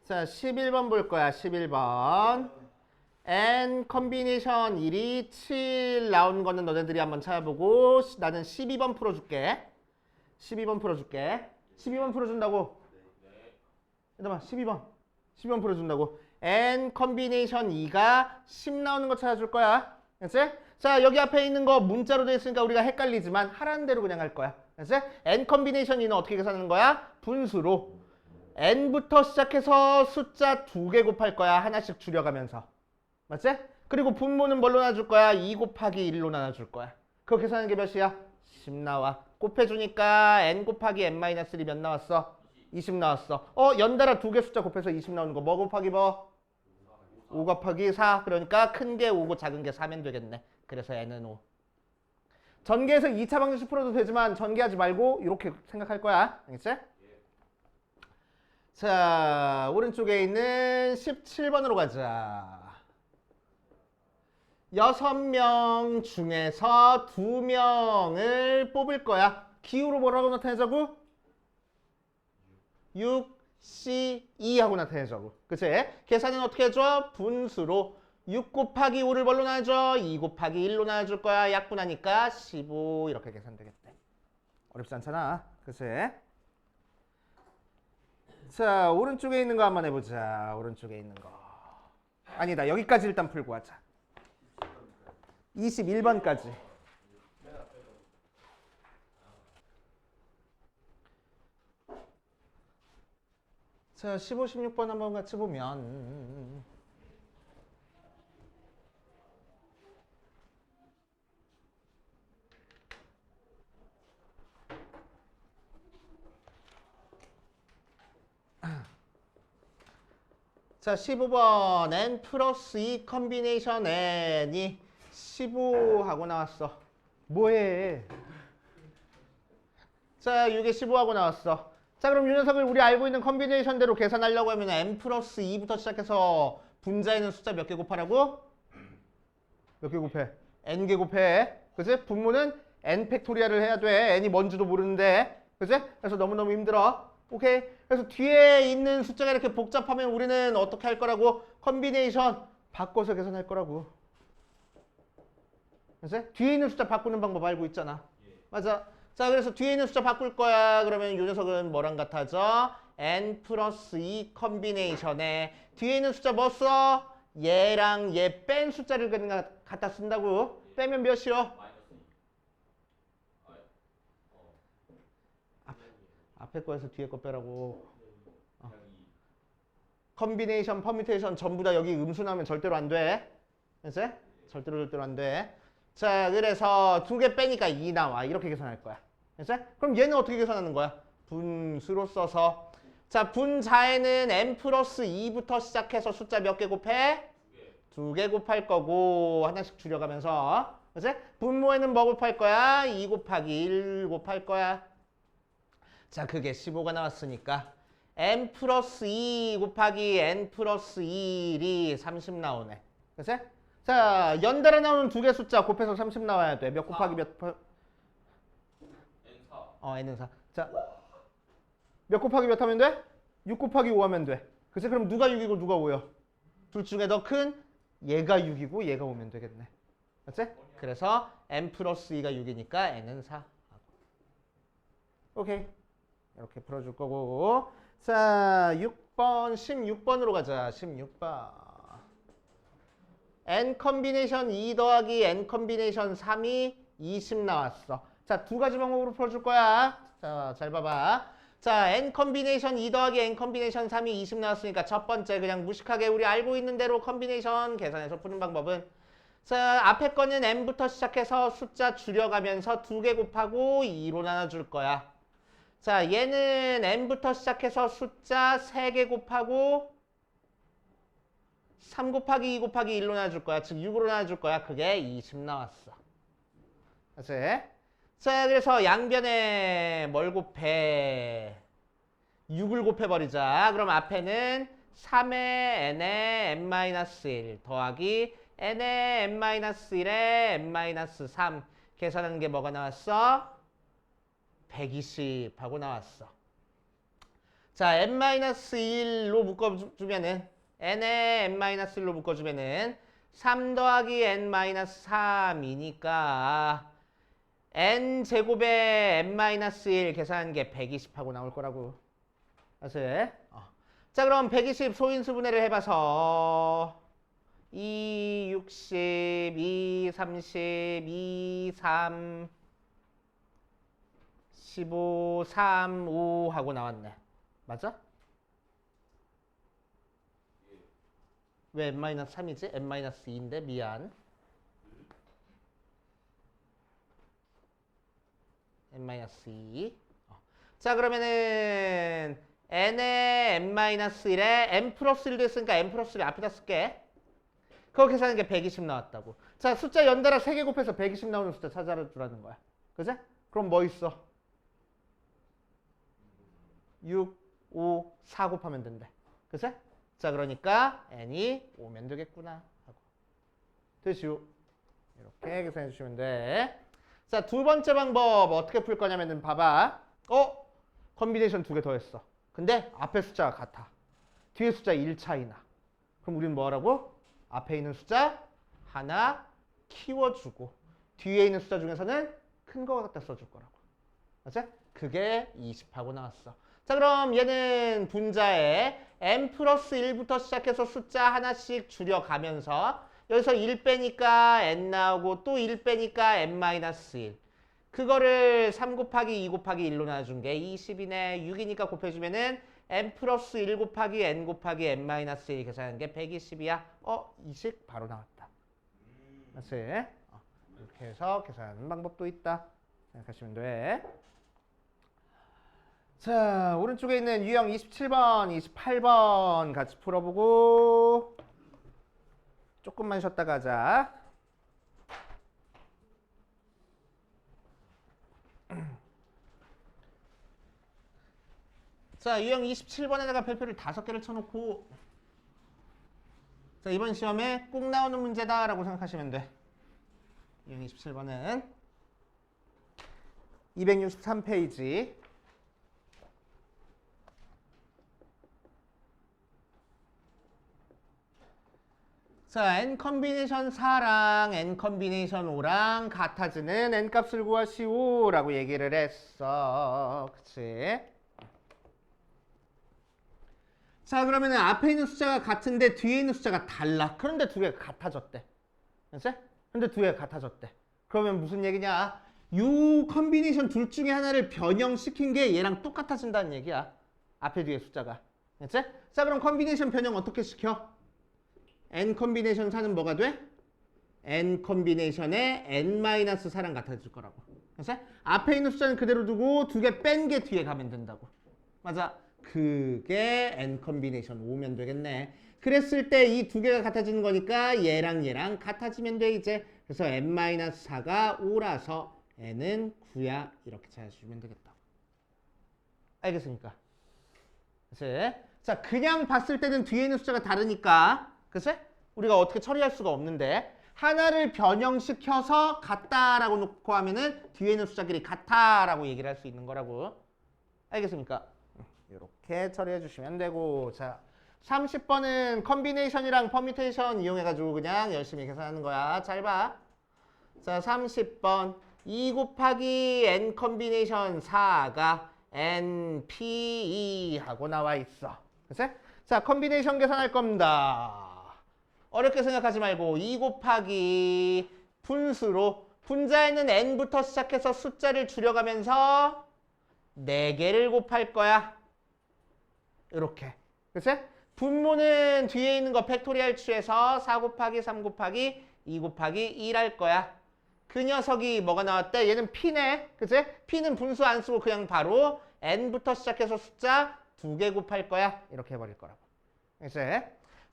자, 11번 볼 거야. 11번 n 컨비네이션 1이 7 나온 거는 너네들이 한번 찾아보고, 나는 12번 풀어줄게. 12번 풀어줄게. 12번 풀어준다고. 얘들아, 12번 풀어준다고. n 컨비네이션 2가 10 나오는 거 찾아줄 거야. 알았지? 자, 여기 앞에 있는 거 문자로 되어 있으니까 우리가 헷갈리지만 하라는 대로 그냥 할 거야. 알았지? n 컨비네이션 2는 어떻게 계산하는 거야? 분수로 n부터 시작해서 숫자 2개 곱할 거야. 하나씩 줄여가면서. 맞지? 그리고 분모는 뭘로 나눠줄 거야? 2 곱하기 1로 나눠줄 거야. 그거 계산하는 게 몇이야? 10 나와. 곱해주니까 n 곱하기 n-1이 몇 나왔어? 20 나왔어. 연달아 2개 숫자 곱해서 20 나오는 거 뭐 곱하기 뭐? 5 곱하기 4. 그러니까 큰 게 5고 작은 게 4면 되겠네. 그래서 n은 5. 전개해서 2차 방정식 풀어도 되지만 전개하지 말고 이렇게 생각할 거야. 알겠지? 자, 오른쪽에 있는 17번으로 가자. 6명 중에서 2명을 뽑을 거야. 기호로 뭐라고 나타내자고? 6, C, 2 하고 나타내자고. 그치? 계산은 어떻게 해줘? 분수로 6 곱하기 5를 뭘로 나눠줘? 2 곱하기 1로 나눠줄 거야. 약분하니까 15 이렇게 계산되겠대. 어렵지 않잖아. 그치? 자, 오른쪽에 있는 거 한번 해보자. 오른쪽에 있는 거. 아니다. 여기까지 일단 풀고 하자. 21번까지. 자, 15, 16번 한번 같이 보면 자, 15번 n 플러스 2 컨비네이션 n이 15 하고 나왔어. 뭐해? 자, 6에 15 하고 나왔어. 자, 그럼 이 녀석을 우리 알고 있는 컨비네이션대로 계산하려고 하면 n 플러스 2부터 시작해서 분자에 있는 숫자 몇 개 곱하라고? 몇 개 곱해? n개 곱해. 그치? 분모는 n 팩토리얼을 해야 돼. n이 뭔지도 모르는데. 그치? 그래서 너무너무 힘들어. 오케이? 그래서 뒤에 있는 숫자가 이렇게 복잡하면 우리는 어떻게 할 거라고? 컨비네이션 바꿔서 계산할 거라고. 그치? 뒤에 있는 숫자 바꾸는 방법 알고 있잖아. 맞아. 자, 그래서 뒤에 있는 숫자 바꿀 거야. 그러면 이 녀석은 뭐랑 같아져? n 플러스 2 컨비네이션에 뒤에 있는 숫자 뭐 써? 얘랑 얘 뺀 숫자를 그냥 갖다 쓴다고. 빼면 몇이요? 앞에 거에서 뒤에 거 빼라고. 컨비네이션, 퍼뮤테이션 전부 다 여기 음수 나오면 절대로 안 돼. 그치? 절대로 안 돼. 자, 그래서 2개 빼니까 2 나와. 이렇게 계산할 거야. 됐어? 그럼 얘는 어떻게 계산하는 거야? 분수로 써서. 자, 분자에는 n 플러스 2부터 시작해서 숫자 몇 개 곱해? 2개 곱할 거고 하나씩 줄여가면서. 그치? 분모에는 뭐 곱할 거야? 2 곱하기 1 곱할 거야. 자, 그게 15가 나왔으니까 n 플러스 2 곱하기 n 플러스 1이 30 나오네. 그치? 자, 연달아 나오는 2개 숫자 곱해서 30 나와야 돼. 몇 곱하기 몇? N4. N은 4. 자, 몇 곱하기 몇 하면 돼? 6 곱하기 5 하면 돼. 그치? 그럼 누가 6이고 누가 5야? 둘 중에 더 큰 얘가 6이고 얘가 5면 되겠네. 맞지? 그래서 n 플러스 2가 6이니까 n은 4. 오케이. 이렇게 풀어줄 거고. 자, 6번, 16번으로 가자. 16번. n 컨비네이션 2 더하기 n 컨비네이션 3이 20 나왔어. 자, 두 가지 방법으로 풀어줄 거야. 자, 잘 봐봐. 자, n 컨비네이션 2 더하기 n 컨비네이션 3이 20 나왔으니까 첫 번째 그냥 무식하게 우리 알고 있는 대로 컨비네이션 계산해서 푸는 방법은, 자, 앞에 거는 n부터 시작해서 숫자 줄여가면서 2개 곱하고 2로 나눠줄 거야. 자, 얘는 n부터 시작해서 숫자 3개 곱하고 3 곱하기 2 곱하기 1로 나눠줄 거야. 즉 6으로 나눠줄 거야. 그게 20 나왔어. 그치? 자, 그래서 양변에 뭘 곱해? 6을 곱해버리자. 그럼 앞에는 3의 n의 n-1 더하기 n의 n-1의 n-3 계산하는 게 뭐가 나왔어? 120 하고 나왔어. 자, n-1로 묶어주면은 n의 n-1로 묶어주면은 3 더하기 n-3이니까 n제곱의 n-1 계산한 게 120 하고 나올 거라고. 아세요? 자, 그럼 120 소인수 분해를 해봐서 2, 60, 2, 30, 2, 3, 15, 3, 5 하고 나왔네. 맞아? 왜 n-3이지? n-2인데 미안. n-2. 자, 그러면은 n의 n-1에 n 플러스 1도 있으니까 n 플러스 1 앞에다 쓸게. 그거 계산하는 게 120 나왔다고. 자, 숫자 연달아 3개 곱해서 120 나오는 숫자 찾아주라는 거야. 그지? 그럼 뭐 있어? 6, 5, 4 곱하면 된대. 그치? 자, 그러니까 n이 5면 되겠구나 하고. 되시오. 이렇게 계산해 주시면 돼. 자, 두 번째 방법 어떻게 풀 거냐면은 봐봐. 컨비네이션 2개 더했어. 근데 앞에 숫자가 같아. 뒤에 숫자 1 차이나. 그럼 우리는 뭐 하라고? 앞에 있는 숫자 하나 키워주고 뒤에 있는 숫자 중에서는 큰 거 갖다 써줄 거라고. 맞지? 그게 20하고 나왔어. 자, 그럼 얘는 분자에 n 플러스 1부터 시작해서 숫자 하나씩 줄여가면서 여기서 1 빼니까 n 나오고 또 1 빼니까 n-1. 그거를 3 곱하기 2 곱하기 1로 나눠준 게 20이네. 6이니까 곱해주면은 n 플러스 1 곱하기 n 곱하기 n-1 계산하는 게 120이야. 20 바로 나왔다. 맞지? 이렇게 해서 계산하는 방법도 있다. 생각하시면 돼. 자, 오른쪽에 있는 유형 27번, 28번 같이 풀어보고 조금만 쉬었다 가자. 자, 유형 27번에다가 별표를 5개를 쳐놓고, 자, 이번 시험에 꼭 나오는 문제다라고 생각하시면 돼. 유형 27번은 263페이지. 자, n 컨비네이션 4랑 n 컨비네이션 5랑 같아지는 n 값을 구하시오라고 얘기를 했어. 그치? 자, 그러면은 앞에 있는 숫자가 같은데 뒤에 있는 숫자가 달라. 그런데 두 개가 같아졌대. 그치? 근데 두 개가 같아졌대. 그러면 무슨 얘기냐? 요 컨비네이션 둘 중에 하나를 변형시킨 게 얘랑 똑같아진다는 얘기야. 앞에 뒤에 숫자가. 그치? 자, 그럼 컨비네이션 변형 어떻게 시켜? n 컨비네이션 4는 뭐가 돼? n 컨비네이션의 n-4랑 같아질 거라고. 그래서 앞에 있는 숫자는 그대로 두고 두 개 뺀 게 뒤에 가면 된다고. 맞아. 그게 n 컨비네이션 5면 되겠네. 그랬을 때 이 두 개가 같아지는 거니까 얘랑 얘랑 같아지면 돼 이제. 그래서 n-4가 5라서 n은 9야. 이렇게 찾아주면 되겠다. 알겠습니까? 그래서 자, 그냥 봤을 때는 뒤에 있는 숫자가 다르니까 그래서 우리가 어떻게 처리할 수가 없는데 하나를 변형시켜서 같다라고 놓고 하면은 뒤에 있는 숫자끼리 같다라고 얘기를 할 수 있는 거라고. 알겠습니까? 이렇게 처리해 주시면 되고. 자, 30번은 컨비네이션이랑 퍼뮤테이션 이용해가지고 그냥 열심히 계산하는 거야. 잘 봐. 자, 30번 2 곱하기 n 컨비네이션 4가 NPE 하고 나와 있어. 그치? 자, 컨비네이션 계산할 겁니다. 어렵게 생각하지 말고 2 곱하기 분수로 분자에는 n부터 시작해서 숫자를 줄여가면서 4개를 곱할 거야. 이렇게. 그치? 분모는 뒤에 있는 거 팩토리얼 취해서 4 곱하기 3 곱하기 2 곱하기 1 할 거야. 그 녀석이 뭐가 나왔대? 얘는 P네. 그치? P는 분수 안 쓰고 그냥 바로 n부터 시작해서 숫자 2개 곱할 거야. 이렇게 해버릴 거라고. 그치?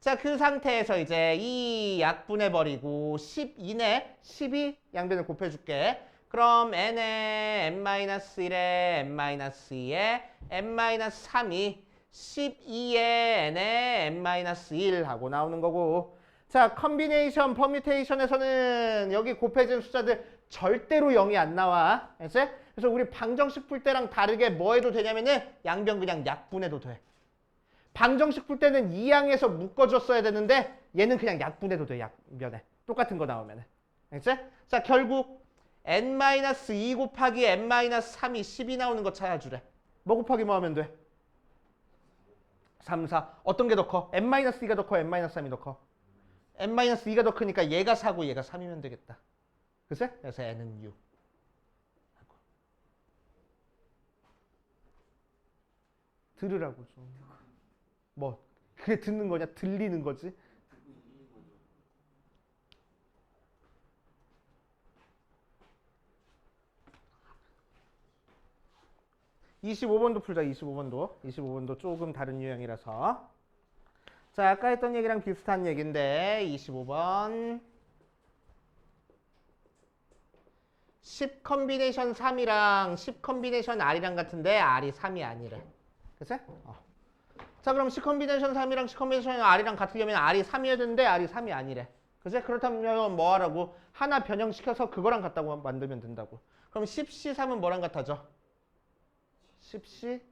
자, 그 상태에서 이제 이 약분해버리고 12네. 12 양변을 곱해줄게. 그럼 n에 n-1에 n-2에 n-3이 12에 n에 n-1 하고 나오는 거고. 자, 컨비네이션, 퍼뮤테이션에서는 여기 곱해진 숫자들 절대로 0이 안 나와. 알지? 그래서 우리 방정식 풀 때랑 다르게 뭐 해도 되냐면은 양변 그냥 약분해도 돼. 방정식 풀 때는 이항에서 묶어줬어야 되는데 얘는 그냥 약분해도 돼. 약변에. 똑같은 거 나오면은. 알지? 자, 결국 n-2 곱하기 n-3이 10이 나오는 거 찾아주래. 뭐 곱하기 뭐 하면 돼? 3, 4. 어떤 게 더 커? n-2가 더 커? n-3이 더 커? n-2가 더 크니까 얘가 4고 얘가 3이면 되겠다. 그치? 그래서 n은 6. 들으라고 좀. 뭐 그게 듣는 거냐? 들리는 거지? (25번도) 풀자. 25번도 조금 다른 유형이라서. 자, 아까 했던 얘기랑 비슷한 얘기인데 25번 10 컨비네이션 3이랑 10 컨비네이션 R이랑 같은데 R이 3이 아니래. 그치? 자, 그럼 10 컨비네이션 3이랑 10 컨비네이션 R이랑 같으려면 R이 3이어야 되는데 R이 3이 아니래. 그치? 그렇다면 뭐 하라고? 하나 변형시켜서 그거랑 같다고 만들면 된다고. 그럼 10C3은 뭐랑 같아져? 10C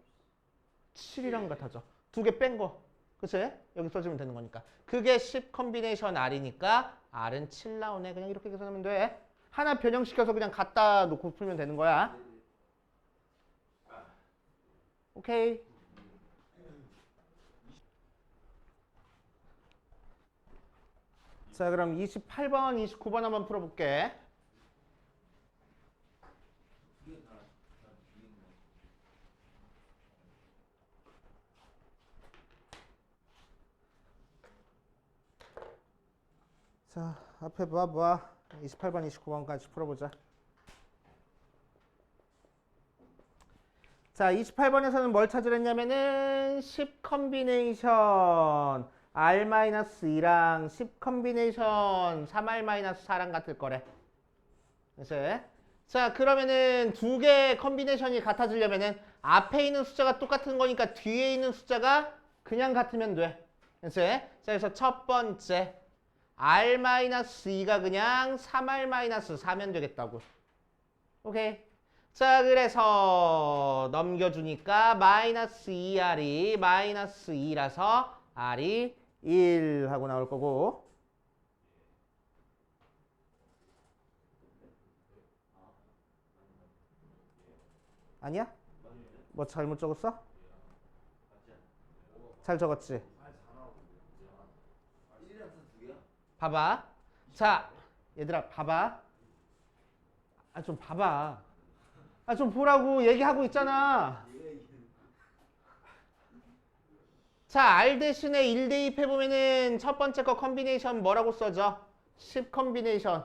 7이랑 같아져. 두 개 뺀 거. 그치? 여기 써주면 되는 거니까. 그게 10 컨비네이션 R이니까 R은 7 나오네. 그냥 이렇게 계산하면 돼. 하나 변형시켜서 그냥 갖다 놓고 풀면 되는 거야. 오케이. 자, 그럼 28번, 29번 한번 풀어볼게. 자, 앞에 봐봐. 28번, 29번까지 풀어보자. 자, 28번에서는 뭘 찾으랬냐면은 10 컨비네이션 R-2랑 10 컨비네이션 3R-4랑 같을 거래. 그치? 자, 그러면은 두 개 컨비네이션이 같아지려면은 앞에 있는 숫자가 똑같은 거니까 뒤에 있는 숫자가 그냥 같으면 돼. 그치? 자, 그래서 첫 번째 R-2가 그냥 3R-4면 되겠다고. 오케이. 자, 그래서 넘겨주니까 마이너스 2R이 마이너스 2라서 R이 1 하고 나올 거고. 아니야? 뭐 잘못 적었어? 잘 적었지? 봐봐. 자, 얘들아 봐봐. 아, 좀 봐봐. 아, 좀 보라고 얘기하고 있잖아. 자, R 대신에 1 대입해보면은 첫 번째 거 컨비네이션 뭐라고 써져? 10 컨비네이션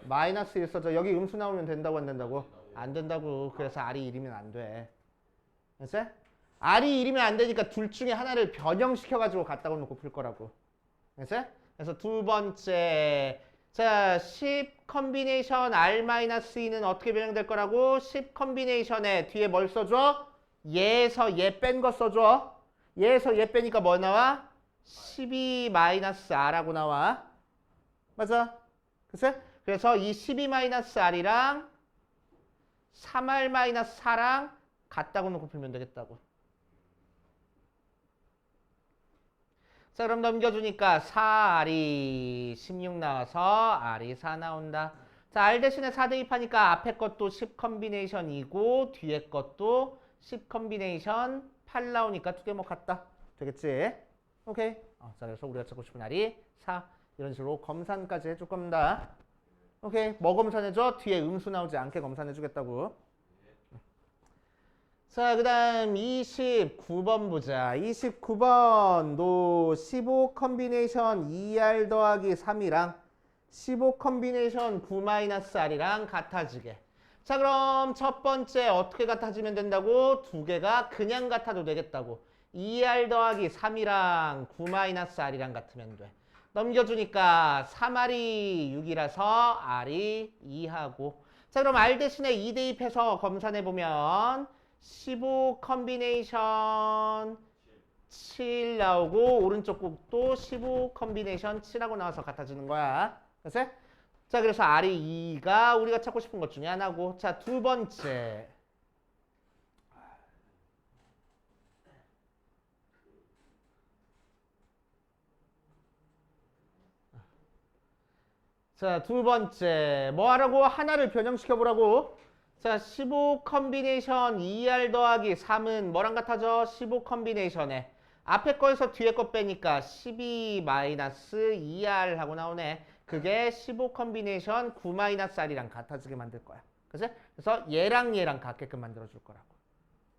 마이너스 1 써줘. 여기 음수 나오면 된다고 안 된다고? 안 된다고. 그래서 R이 1이면 안 돼. 됐어? R이 1이면 안 되니까 둘 중에 하나를 변형시켜가지고 갖다가 놓고 풀 거라고. 됐어? 그래서 두 번째. 자, 10 컨비네이션 R-2는 어떻게 변형될 거라고? 10 컨비네이션에 뒤에 뭘 써줘? 얘에서 얘 뺀 거 써줘. 얘에서 얘 빼니까 뭐 나와? 12-R하고 나와. 맞아? 그치? 그래서 이 12-R이랑 3R-4랑 같다고 놓고 풀면 되겠다고. 자, 그럼 넘겨주니까 4R이 16 나와서 R이 4 나온다. 자, R 대신에 4 대입하니까 앞에 것도 10 컨비네이션이고 뒤에 것도 10 컨비네이션 8 나오니까 두 개 뭐 같다. 되겠지? 오케이. 자, 그래서 우리가 찾고 싶은 R이 4. 이런 식으로 검산까지 해줄 겁니다. 오케이. 뭐 검산해줘? 뒤에 음수 나오지 않게 검산해주겠다고. 자, 그 다음 29번 보자. 29번도 15 컨비네이션 2R 더하기 3이랑 15 컨비네이션 9-R이랑 같아지게. 자, 그럼 첫 번째 어떻게 같아지면 된다고? 두 개가 그냥 같아도 되겠다고. 2R 더하기 3이랑 9-R이랑 같으면 돼. 넘겨주니까 3R이 6이라서 R이 2하고. 자, 그럼 R 대신에 2 대입해서 검산해보면 15 컨비네이션 7 나오고 오른쪽 곡도 15 컨비네이션 7하고 나와서 같아지는 거야. 그치? 자, 그래서 R이 2가 우리가 찾고 싶은 것 중에 하나고. 자, 두 번째. 자, 두 번째. 뭐 하라고? 하나를 변형시켜 보라고. 자, 15 컨비네이션 2R 더하기 3은 뭐랑 같아져? 15 컨비네이션에 앞에 거에서 뒤에 거 빼니까 12-2R 하고 나오네. 그게 15 컨비네이션 9-R이랑 같아지게 만들 거야. 그치? 그래서 얘랑 얘랑 같게끔 만들어줄 거라고.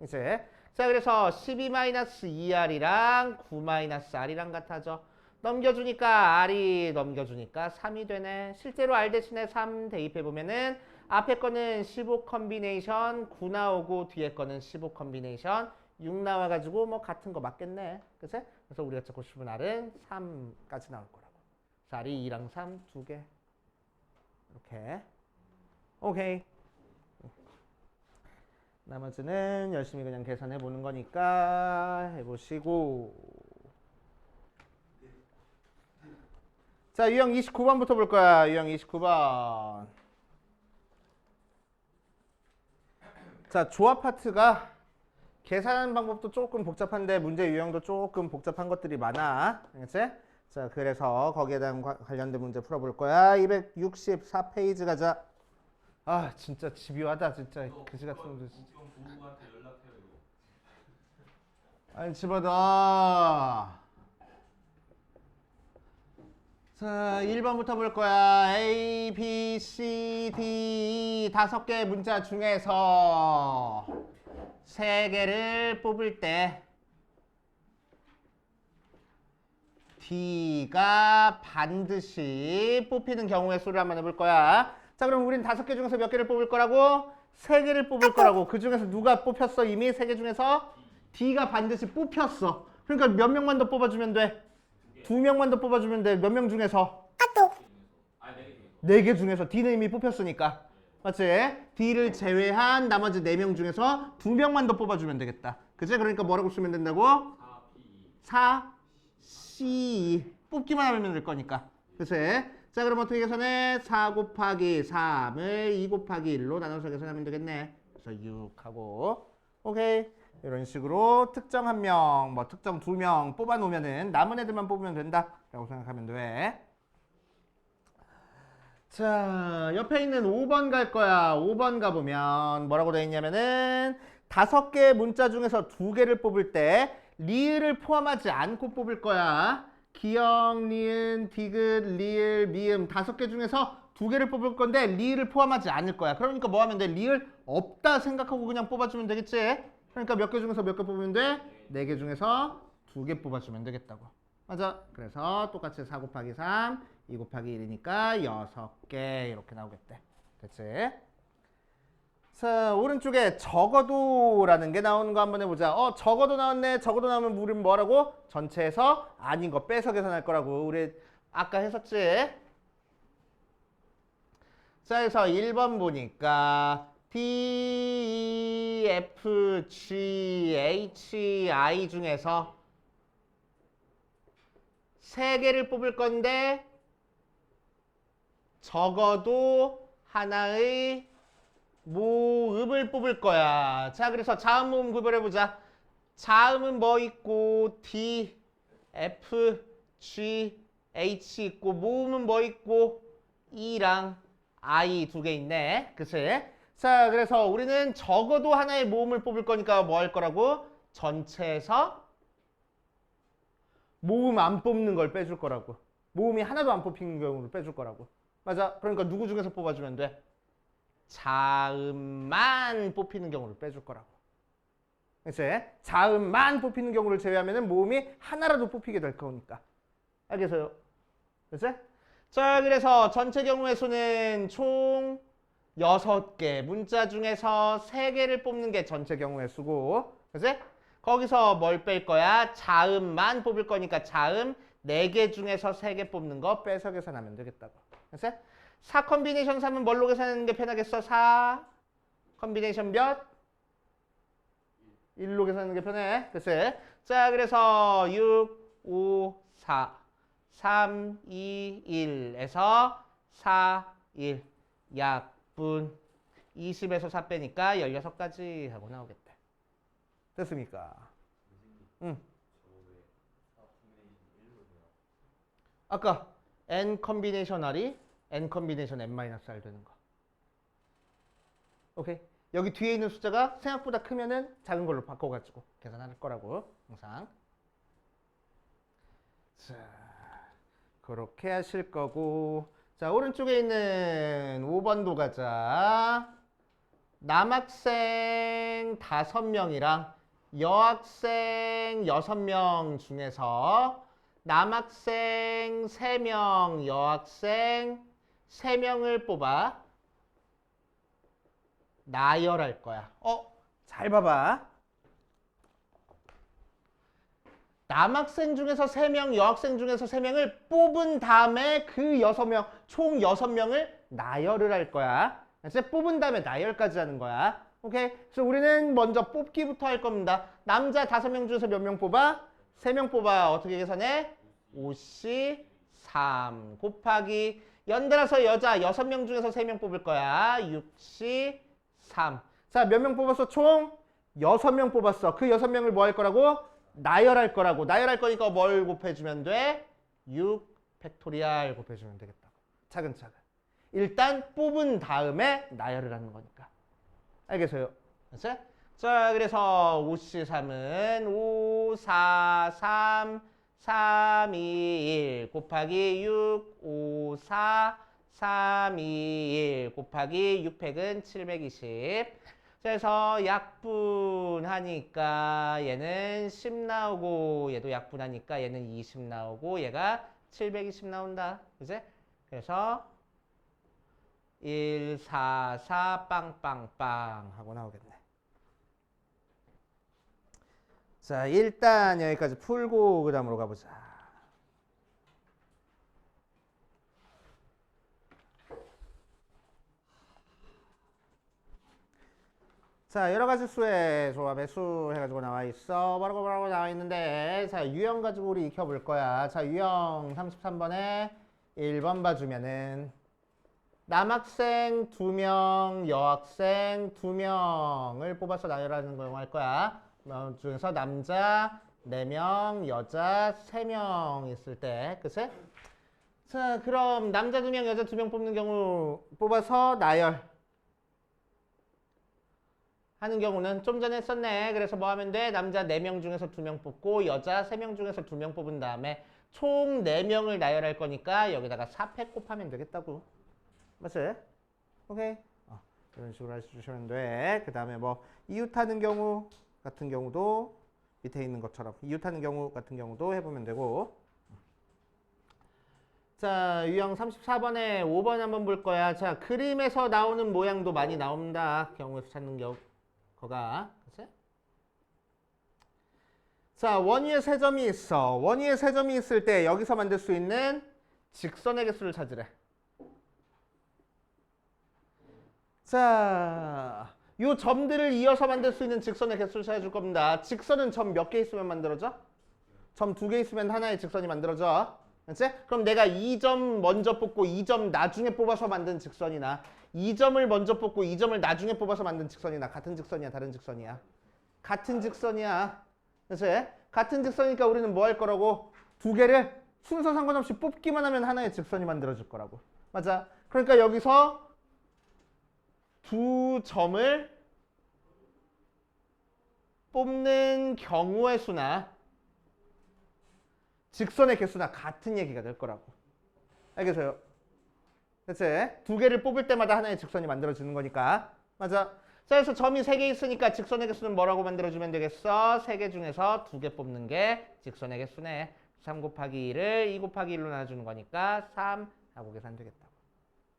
이제 자, 그래서 12-2R이랑 9-R이랑 같아져. 넘겨주니까 R이 넘겨주니까 3이 되네. 실제로 R 대신에 3 대입해보면은 앞에 거는 15 컨비네이션 9 나오고 뒤에 거는 15 컨비네이션 6 나와가지고 뭐 같은 거 맞겠네. 그치? 그래서 우리가 찾고 싶은 R은 3까지 나올 거라고. 자, R이 2랑 3 두 개. 이렇게. 오케이. 나머지는 열심히 그냥 계산해 보는 거니까 해보시고. 자, 유형 29번부터 볼 거야. 유형 29번. 자, 조합 파트가 계산하는 방법도 조금 복잡한데 문제 유형도 조금 복잡한 것들이 많아. 알겠지? 자, 그래서 거기에 대한 관련된 문제 풀어볼 거야. 264페이지 가자. 아, 진짜 집요하다. 진짜 그지 같은 놈들. 부부한테 연락해요 이거. 아니, 집어넣어. 자, 1번부터 볼 거야. A, B, C, D, E 5개의 문자 중에서 3개를 뽑을 때 D가 반드시 뽑히는 경우의 수를 한번 해볼 거야. 자, 그럼 우린 5개 중에서 몇 개를 뽑을 거라고? 3개를 뽑을 거라고. 그 중에서 누가 뽑혔어? 이미 3개 중에서 D가 반드시 뽑혔어. 그러니까 몇 명만 더 뽑아주면 돼? 2명만 더 뽑아주면 돼. 몇 명 중에서? 아, 4개 중에서. D는 이미 뽑혔으니까. 맞지? D를 제외한 나머지 4명 중에서 2명만 더 뽑아주면 되겠다. 그치? 그러니까 뭐라고 쓰면 된다고? 4, C. 뽑기만 하면 될 거니까. 그치? 자, 그럼 어떻게 계산해? 4 곱하기 3을 2 곱하기 1로 나눠서 계산하면 되겠네. 그래서 6하고. 오케이. 이런 식으로 특정 1명, 뭐 특정 2명 뽑아놓으면은 남은 애들만 뽑으면 된다 라고 생각하면 돼. 자, 옆에 있는 5번 갈 거야. 5번 가보면 뭐라고 되어 있냐면은 5개의 문자 중에서 2개를 뽑을 때 리을을 포함하지 않고 뽑을 거야. 기역, 니은, 디귿, 리을, 미음 5개 중에서 2개를 뽑을 건데 리을을 포함하지 않을 거야. 그러니까 뭐 하면 돼? 리을 없다 생각하고 그냥 뽑아주면 되겠지? 그러니까 몇 개 중에서 몇 개 뽑으면 돼? 4개 중에서 2개 뽑아주면 되겠다고. 맞아. 그래서 똑같이 4 곱하기 3, 2 곱하기 1이니까 6개 이렇게 나오겠대. 됐지? 자, 오른쪽에 적어도라는 게 나오는 거 한번 해보자. 적어도 나왔네. 적어도 나오면 우리는 뭐라고? 전체에서 아닌 거 빼서 계산할 거라고. 우리 아까 했었지? 자, 그래서 1번 보니까 D, E, F, G, H, I 중에서 3개를 뽑을 건데 적어도 하나의 모음을 뽑을 거야. 자, 그래서 자음 모음 구별해보자. 자음은 뭐 있고 D, F, G, H 있고 모음은 뭐 있고 E랑 I 2개 있네. 그치? 자, 그래서 우리는 적어도 하나의 모음을 뽑을 거니까 뭐 할 거라고? 전체에서 모음 안 뽑는 걸 빼줄 거라고. 모음이 하나도 안 뽑히는 경우를 빼줄 거라고. 맞아. 그러니까 누구 중에서 뽑아주면 돼? 자음만 뽑히는 경우를 빼줄 거라고. 그치? 자음만 뽑히는 경우를 제외하면 모음이 하나라도 뽑히게 될 거니까. 알겠어요? 그치? 자, 그래서 전체 경우의 수는 총 6개. 문자 중에서 3개를 뽑는 게 전체 경우의 수고. 그치? 거기서 뭘 뺄 거야? 자음만 뽑을 거니까 자음 4개 중에서 3개 뽑는 거 빼서 계산하면 되겠다고. 그치? 4 컨비네이션 3은 뭘로 계산하는 게 편하겠어? 4 컨비네이션 몇? 1로 계산하는 게 편해. 그치? 자, 그래서 6, 5, 4, 3, 2, 1에서 4, 1, 약분 20에서 4 빼니까 16가지 하고 나오겠대. 됐습니까? 응. 아까 n 컨비네이션알이 n 컨비네이션 n-r 되는 거. 오케이. 여기 뒤에 있는 숫자가 생각보다 크면은 작은 걸로 바꿔가지고 계산할 거라고 항상. 자, 그렇게 하실 거고. 자, 오른쪽에 있는 5번도 가자. 남학생 5명이랑 여학생 6명 중에서 남학생 3명, 여학생 3명을 뽑아 나열할 거야. 잘 봐봐. 남학생 중에서 3명, 여학생 중에서 3명을 뽑은 다음에 그 6명, 총 6명을 나열을 할 거야. 그래서 뽑은 다음에 나열까지 하는 거야. 오케이? 그래서 우리는 먼저 뽑기부터 할 겁니다. 남자 5명 중에서 몇 명 뽑아? 3명 뽑아. 어떻게 계산해? 5C 3 곱하기 연달아서 여자 6명 중에서 3명 뽑을 거야. 6C 3. 자, 몇 명 뽑았어? 총 6명 뽑았어. 그 6명을 뭐 할 거라고? 나열할 거라고. 나열할 거니까 뭘 곱해주면 돼? 6 팩토리얼 곱해주면 되겠다고. 차근차근. 일단 뽑은 다음에 나열을 하는 거니까. 알겠어요? 그치? 자, 그래서 5C3은 5, 4, 3, 3, 2, 1 곱하기 6, 5, 4, 3, 2, 1 곱하기 6팩은 720. 그래서 약분하니까 얘는 10 나오고 얘도 약분하니까 얘는 20 나오고 얘가 720 나온다. 그치? 그래서 1, 4, 4 빵빵빵 하고 나오겠네. 자, 일단 여기까지 풀고 그 다음으로 가보자. 자, 여러 가지 수의 조합의 수 해가지고 나와 있어. 뭐라고 나와 있는데, 자, 유형 가지고 우리 익혀볼 거야. 자, 유형 33번에 1번 봐주면은 남학생 2명, 여학생 2명을 뽑아서 나열하는 거 이용할 거야. 중에서 남자 4명, 여자 3명 있을 때, 그치? 자, 그럼 남자 2명, 여자 2명 뽑는 경우 뽑아서 나열 하는 경우는 좀 전에 했었네. 그래서 뭐 하면 돼? 남자 4명 중에서 2명 뽑고 여자 3명 중에서 2명 뽑은 다음에 총 4명을 나열할 거니까 여기다가 4팩 곱하면 되겠다고. 맞지? 오케이? 이런 식으로 해주시면 돼. 그 다음에 뭐 이웃하는 경우 같은 경우도 밑에 있는 것처럼 이웃하는 경우 같은 경우도 해보면 되고. 자, 유형 34번에 5번 한번 볼 거야. 자, 그림에서 나오는 모양도 많이 나옵니다. 경우에서 찾는 거가. 그치? 자, 원위에 세 점이 있어. 원위에 세 점이 있을 때 여기서 만들 수 있는 직선의 개수를 찾으래. 자, 요 점들을 이어서 만들 수 있는 직선의 개수를 찾아줄 겁니다. 직선은 점 몇 개 있으면 만들어져? 점 2개 있으면 하나의 직선이 만들어져. 그치? 그럼 내가 2점 먼저 뽑고 2점 나중에 뽑아서 만든 직선이나 2점을 먼저 뽑고 2점을 나중에 뽑아서 만든 직선이나 같은 직선이야, 다른 직선이야? 같은 직선이야. 그치? 같은 직선이니까 우리는 뭐 할 거라고? 두 개를 순서 상관없이 뽑기만 하면 하나의 직선이 만들어질 거라고. 맞아. 그러니까 여기서 두 점을 뽑는 경우의 수나 직선의 개수나 같은 얘기가 될 거라고. 알겠어요? 그치? 두 개를 뽑을 때마다 하나의 직선이 만들어지는 거니까. 맞아. 자, 그래서 점이 3개 있으니까 직선의 개수는 뭐라고 만들어주면 되겠어? 3개 중에서 2개 뽑는 게 직선의 개수네. 3 곱하기 1을 2 곱하기 1로 나눠주는 거니까 3 하고 계산되겠다고.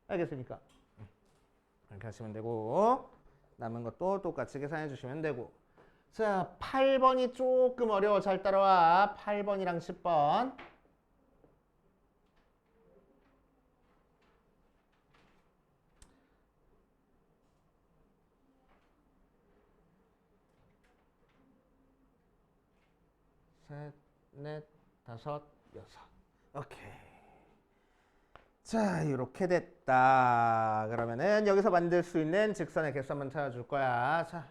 알겠습니까? 이렇게 하시면 되고 남은 것도 똑같이 계산해 주시면 되고. 자, 8번이 조금 어려워. 잘 따라와. 8번이랑 10번. 셋, 넷, 다섯, 여섯. 오케이. 자, 이렇게 됐다. 그러면은 여기서 만들 수 있는 직선의 개수 한번 찾아줄 거야. 자,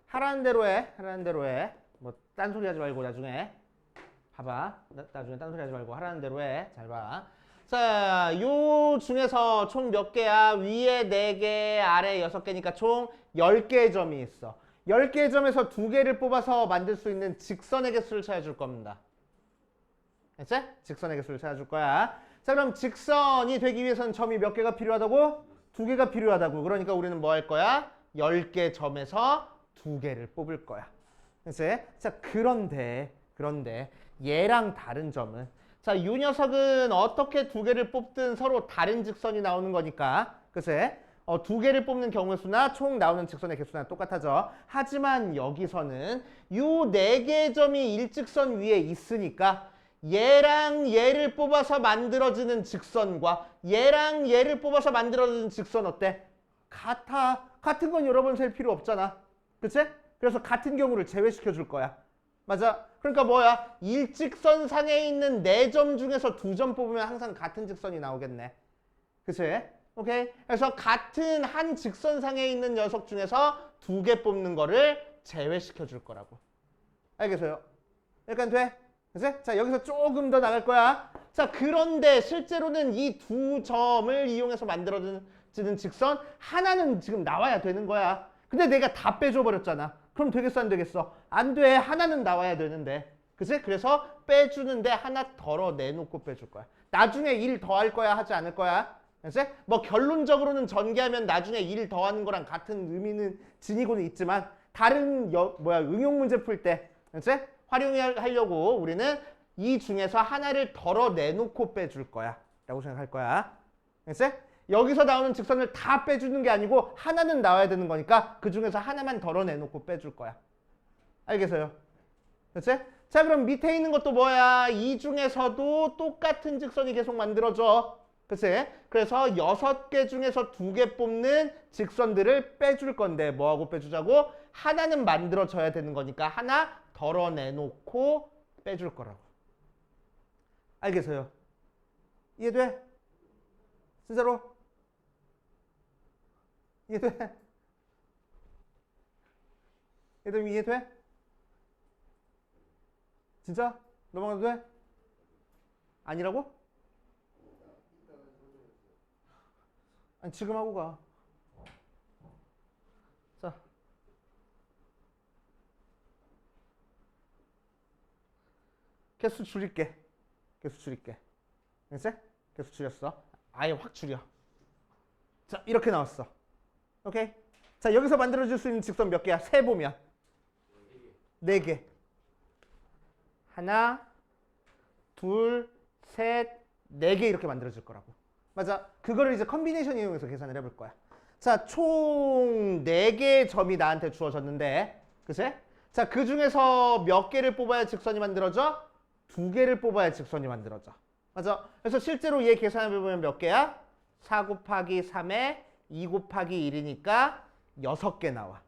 하라는 대로 해. 하라는 대로 해. 뭐 딴소리 하지 말고 나중에 봐봐. 나중에 딴소리 하지 말고 하라는 대로 해. 잘 봐. 자, 요 중에서 총 몇 개야? 위에 4개, 아래 6개니까 총 10개의 점이 있어. 10개의 점에서 2개를 뽑아서 만들 수 있는 직선의 개수를 찾아줄 겁니다. 됐지? 직선의 개수를 찾아줄 거야. 자, 그럼 직선이 되기 위해서는 점이 몇 개가 필요하다고? 2개가 필요하다고. 그러니까 우리는 뭐 할 거야? 10개 점에서 2개를 뽑을 거야. 그치? 자, 그런데 얘랑 다른 점은, 자, 이 녀석은 어떻게 2개를 뽑든 서로 다른 직선이 나오는 거니까, 그치? 2개를 뽑는 경우의 수나 총 나오는 직선의 개수나 똑같아져. 하지만 여기서는 이 4개의 점이 일직선 위에 있으니까 얘랑 얘를 뽑아서 만들어지는 직선과 얘랑 얘를 뽑아서 만들어지는 직선 어때? 같아. 같은 건 여러 번 셀 필요 없잖아. 그치? 그래서 같은 경우를 제외시켜 줄 거야. 맞아. 그러니까 뭐야? 일직선 상에 있는 4점 중에서 2점 뽑으면 항상 같은 직선이 나오겠네. 그치? 오케이? 그래서 같은 한 직선상에 있는 녀석 중에서 2개 뽑는 거를 제외시켜 줄 거라고. 알겠어요? 약간 돼? 그치? 자, 여기서 조금 더 나갈 거야. 자, 그런데 실제로는 이 2점을 이용해서 만들어지는 직선 하나는 지금 나와야 되는 거야. 근데 내가 다 빼줘 버렸잖아. 그럼 되겠어, 안 되겠어? 안 돼. 하나는 나와야 되는데. 그치? 그래서 빼주는데 하나 덜어 내놓고 빼줄 거야. 나중에 1 더할 거야, 하지 않을 거야? 그치? 뭐 결론적으로는 전개하면 나중에 1 더하는 거랑 같은 의미는 지니고는 있지만 다른 응용 문제 풀 때, 그치? 활용하려고 우리는 이 중에서 하나를 덜어 내놓고 빼줄 거야 라고 생각할 거야. 그치? 여기서 나오는 직선을 다 빼주는 게 아니고 하나는 나와야 되는 거니까 그 중에서 하나만 덜어 내놓고 빼줄 거야. 알겠어요? 그치? 자, 그럼 밑에 있는 것도 뭐야? 이 중에서도 똑같은 직선이 계속 만들어져. 그치? 그래서 6개 중에서 2개 뽑는 직선들을 빼줄 건데 뭐하고 빼주자고? 하나는 만들어져야 되는 거니까 하나 덜어내놓고 빼줄 거라고. 알겠어요? 이해돼? 진짜로? 이해돼? 얘들 이해돼? 진짜? 넘어가도 돼? 아니라고? 아니, 지금 하고 가. 자. 개수 줄일게. 개수 줄일게. 알겠지? 개수 줄였어. 아예 확 줄여. 자, 이렇게 나왔어. 오케이? 자, 여기서 만들어줄 수 있는 직선 몇 개야? 세 보면. 4개. 하나, 둘, 셋, 4개 이렇게 만들어질 거라고. 맞아. 그거를 이제 컨비네이션 이용해서 계산을 해볼 거야. 자, 총 4개의 점이 나한테 주어졌는데, 그치? 자, 그 중에서 몇 개를 뽑아야 직선이 만들어져? 2개를 뽑아야 직선이 만들어져. 맞아. 그래서 실제로 얘 계산해보면 몇 개야? 4 곱하기 3에 2 곱하기 1이니까 6개 나와.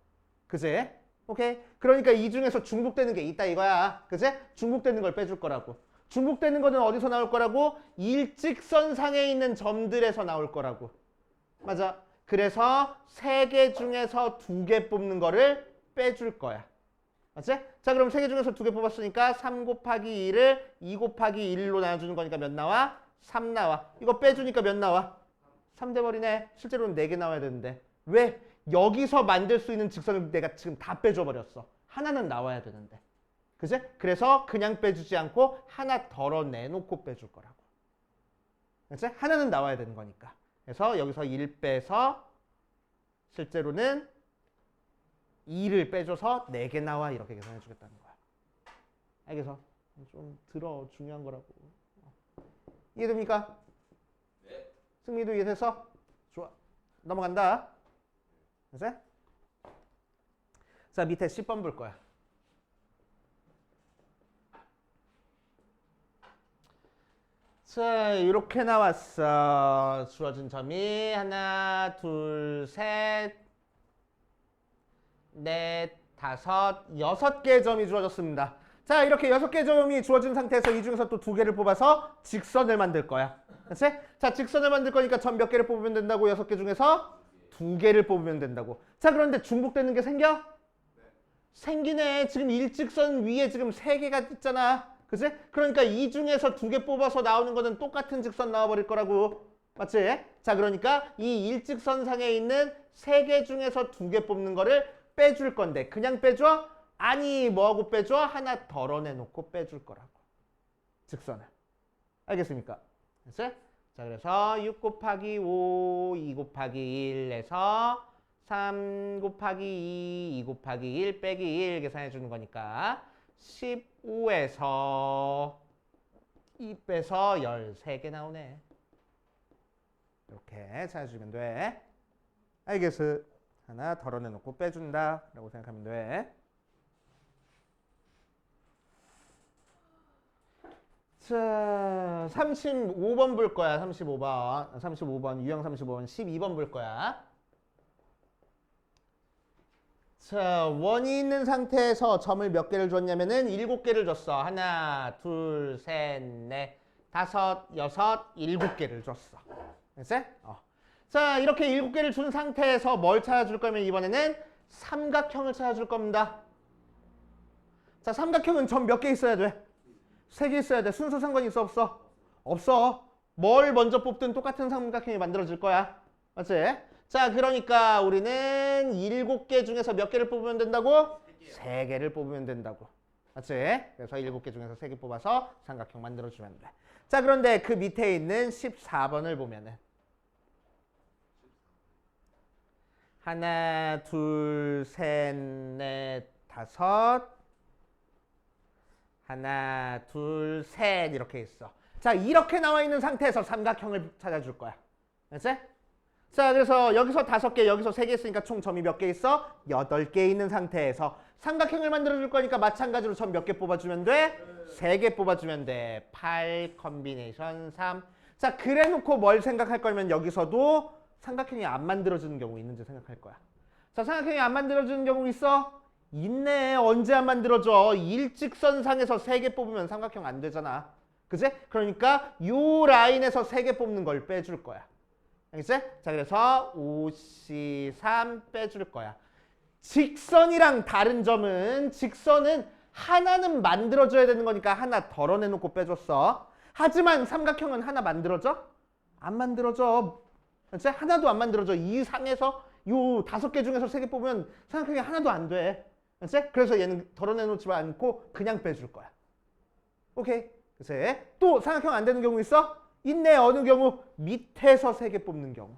그치? 오케이? 그러니까 이 중에서 중복되는 게 있다 이거야. 그치? 중복되는 걸 빼줄 거라고. 중복되는 거는 어디서 나올 거라고? 일직선상에 있는 점들에서 나올 거라고. 맞아. 그래서 3개 중에서 2개 뽑는 거를 빼줄 거야. 맞지? 자, 그럼 3개 중에서 2개 뽑았으니까 3 곱하기 2를 2 곱하기 1로 나눠주는 거니까 몇 나와? 3 나와. 이거 빼주니까 몇 나와? 3 돼버리네. 실제로는 4개 나와야 되는데. 왜? 여기서 만들 수 있는 직선을 내가 지금 다 빼줘버렸어. 하나는 나와야 되는데. 그치? 그래서 그냥 빼주지 않고 하나 덜어내놓고 빼줄 거라고. 그치? 하나는 나와야 되는 거니까. 그래서 여기서 1 빼서 실제로는 2를 빼줘서 4개 나와 이렇게 계산해 주겠다는 거야. 알겠어? 좀 들어. 중요한 거라고. 이해됩니까? 네. 승리도 이해돼서? 좋아. 넘어간다. 그치? 자, 밑에 10번 볼 거야. 자, 이렇게 나왔어. 주어진 점이 하나, 둘, 셋, 넷, 다섯, 6개의 점이 주어졌습니다. 자, 이렇게 6개의 점이 주어진 상태에서 이 중에서 또 2개를 뽑아서 직선을 만들 거야. 그치? 자, 직선을 만들 거니까 점 몇 개를 뽑으면 된다고? 6개 중에서 2개를 뽑으면 된다고. 자, 그런데 중복되는 게 생겨? 생기네. 지금 일직선 위에 지금 3개가 있잖아. 그치? 그러니까 이 중에서 2개 뽑아서 나오는 거는 똑같은 직선 나와버릴 거라고. 맞지? 자, 그러니까 이 일직선상에 있는 3개 중에서 2개 뽑는 거를 빼줄 건데 그냥 빼줘? 아니, 뭐하고 빼줘? 하나 덜어내놓고 빼줄 거라고. 직선을. 알겠습니까? 됐어요? 자, 그래서 6 곱하기 5, 2 곱하기 1에서 3 곱하기 2, 2 곱하기 1 빼기 1 계산해 주는 거니까 15에서 2 빼서 13개 나오네. 이렇게 찾아주면 돼. 알겠어. 하나 덜어내놓고 빼준다 라고 생각하면 돼. 자, 35번 볼 거야. 35번 유형 35번 12번 볼 거야. 자, 원이 있는 상태에서 점을 몇 개를 줬냐면은 7개를 줬어. 하나, 둘, 셋, 넷, 다섯, 여섯, 7개를 줬어. 됐어? 자, 이렇게 7개를 준 상태에서 뭘 찾아줄 거면 이번에는 삼각형을 찾아줄 겁니다. 자, 삼각형은 점 몇 개 있어야 돼? 3개 있어야 돼. 순서 상관 있어 없어? 없어. 뭘 먼저 뽑든 똑같은 삼각형이 만들어질 거야. 맞지? 자, 그러니까 우리는 7개 중에서 몇 개를 뽑으면 된다고? 3개를 뽑으면 된다고. 맞지? 그래서 7개 중에서 3개 뽑아서 삼각형 만들어주면 돼. 자, 그런데 그 밑에 있는 14번을 보면은 하나, 둘, 셋, 넷, 다섯, 하나, 둘, 셋 이렇게 있어. 자, 이렇게 나와 있는 상태에서 삼각형을 찾아줄 거야. 알지? 자, 그래서 여기서 5개, 여기서 3개 있으니까 총 점이 몇 개 있어? 8개 있는 상태에서 삼각형을 만들어줄 거니까 마찬가지로 점 몇 개 뽑아주면 돼? 3개 뽑아주면 돼. 8 컨비네이션 3. 자, 그래놓고 뭘 생각할 거면 여기서도 삼각형이 안 만들어지는 경우 있는지 생각할 거야. 자, 삼각형이 안 만들어지는 경우 있어? 있네. 언제 안 만들어져? 일직선상에서 3개 뽑으면 삼각형 안 되잖아. 그치? 그러니까 요 라인에서 3개 뽑는 걸 빼줄 거야. 알겠지? 자, 그래서 5C3 빼줄 거야. 직선이랑 다른 점은 직선은 하나는 만들어줘야 되는 거니까 하나 덜어내놓고 빼줬어. 하지만 삼각형은 하나 만들어져? 안 만들어져. 그치? 하나도 안 만들어져. 이 상에서 요 5개 중에서 3개 뽑으면 삼각형이 하나도 안 돼. 그치? 그래서 얘는 덜어내놓지 않고 그냥 빼줄 거야. 오케이? 그치? 또 삼각형 안 되는 경우 있어? 있네. 어느 경우? 밑에서 3개 뽑는 경우.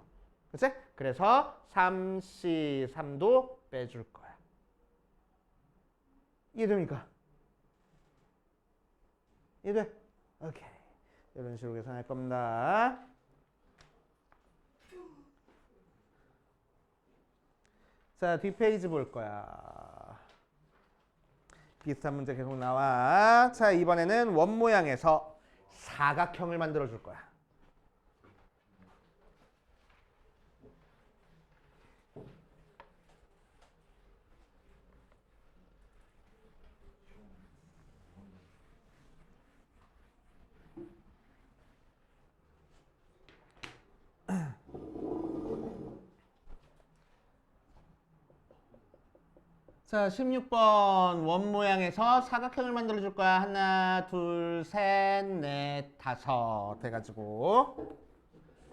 그치? 그래서 3C3도 빼줄 거야. 이해됩니까? 이해돼? 오케이. 이런 식으로 계산할 겁니다. 자, 뒷페이지 볼 거야. 비슷한 문제 계속 나와. 자, 이번에는 원 모양에서 사각형을 만들어 줄 거야. 자, 16번 원 모양에서 사각형을 만들어 줄 거야. 하나, 둘, 셋, 넷, 다섯 해가지고.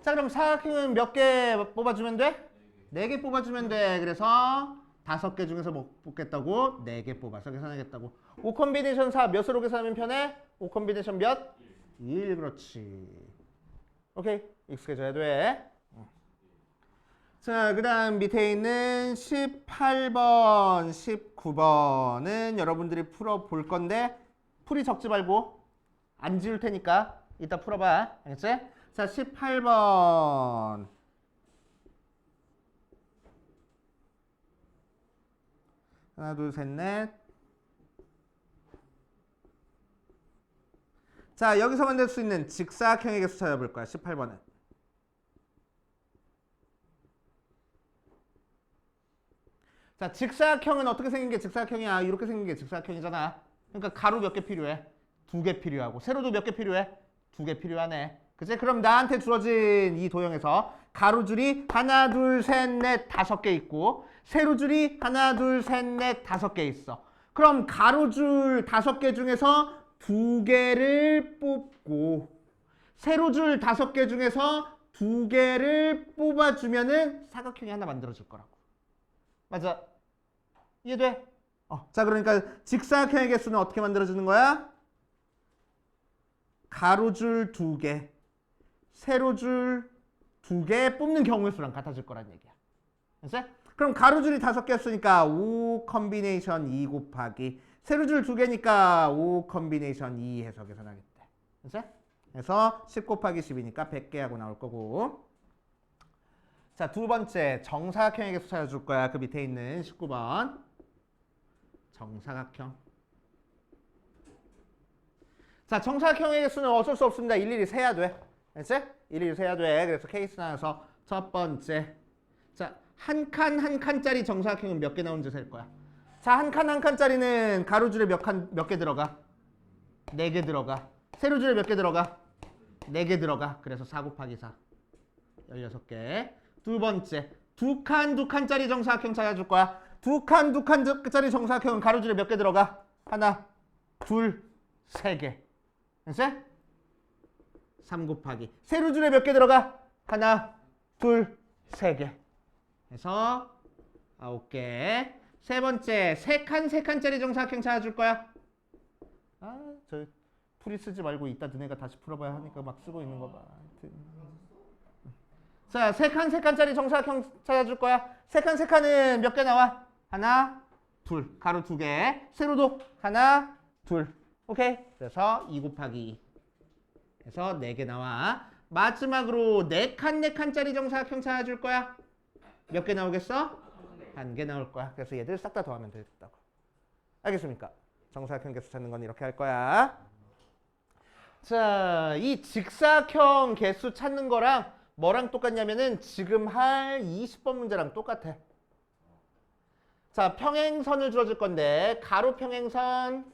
자, 그럼 사각형은 몇 개 뽑아주면 돼? 4개 뽑아주면 돼. 그래서 5개 중에서 못 뽑겠다고 4개 뽑아서 계산하겠다고. 5 콤비네이션 4 몇으로 계산하면 편해? 5 콤비네이션 몇? 1. 그렇지. 오케이. 익숙해져야 돼. 자, 그 다음 밑에 있는 18번, 19번은 여러분들이 풀어볼 건데 풀이 적지 말고 안 지울 테니까 이따 풀어봐. 알겠지? 자, 18번. 하나, 둘, 셋, 넷. 자, 여기서 만들 수 있는 직사각형의 개수 찾아볼 거야. 18번은. 자, 직사각형은 어떻게 생긴 게 직사각형이야? 이렇게 생긴 게 직사각형이잖아. 그러니까 가로 몇 개 필요해? 2개 필요하고 세로도 몇 개 필요해? 2개 필요하네. 그치? 그럼 나한테 주어진 이 도형에서 가로줄이 하나, 둘, 셋, 넷, 5개 있고 세로줄이 하나, 둘, 셋, 넷, 5개 있어. 그럼 가로줄 5개 중에서 2개를 뽑고 세로줄 5개 중에서 2개를 뽑아주면은 사각형이 하나 만들어질 거라고. 맞아. 이해돼? 자, 그러니까 직사각형의 개수는 어떻게 만들어지는 거야? 가로줄 2개, 세로줄 2개 뽑는 경우의 수랑 같아질 거란 얘기야. 알았어? 그럼 가로줄이 5개였으니까 5 컴비네이션 2 곱하기 세로줄 2개니까 5 컴비네이션 2 해서 계산하겠대. 알았어? 그래서 10 곱하기 10이니까 100개 하고 나올 거고. 자, 두 번째 정사각형의 개수 찾아줄 거야. 그 밑에 있는 19번 정사각형. 자, 정사각형의 개수는 어쩔 수 없습니다. 일일이 세야 돼. 알지? 일일이 세야 돼. 그래서 케이스 나와서 첫 번째. 자, 한 칸 한 칸짜리 정사각형은 몇 개 나오는지 셀 거야. 자, 한 칸 한 칸짜리는 가로줄에 몇 개 들어가? 4개 들어가. 세로줄에 몇 개 들어가? 4개 들어가. 그래서 4 곱하기 4. 16개. 두 번째, 두 칸짜리 정사각형 찾아줄 거야. 두 칸짜리 정사각형은 가로줄에 몇 개 들어가? 하나, 둘, 3개. 됐어? 3 곱하기. 세로줄에 몇 개 들어가? 하나, 둘, 3개. 그래서 9개. 세 번째, 3칸짜리 정사각형 찾아줄 거야. 저 풀이 쓰지 말고 이따 너네가 다시 풀어봐야 하니까 막 쓰고 있는 거 봐. 자, 3칸짜리 정사각형 찾아줄 거야. 3칸은 몇 개 나와? 하나, 둘. 가로 2개. 세로도 하나, 둘. 오케이? 그래서 2 곱하기 2. 그래서 4개 나와. 마지막으로 4칸짜리 정사각형 찾아줄 거야. 몇 개 나오겠어? 1개 나올 거야. 그래서 얘들 싹 다 더하면 되겠다고. 알겠습니까? 정사각형 개수 찾는 건 이렇게 할 거야. 자, 이 직사각형 개수 찾는 거랑 뭐랑 똑같냐면은 지금 할 20번 문제랑 똑같아. 자, 평행선을 주어줄 건데 가로 평행선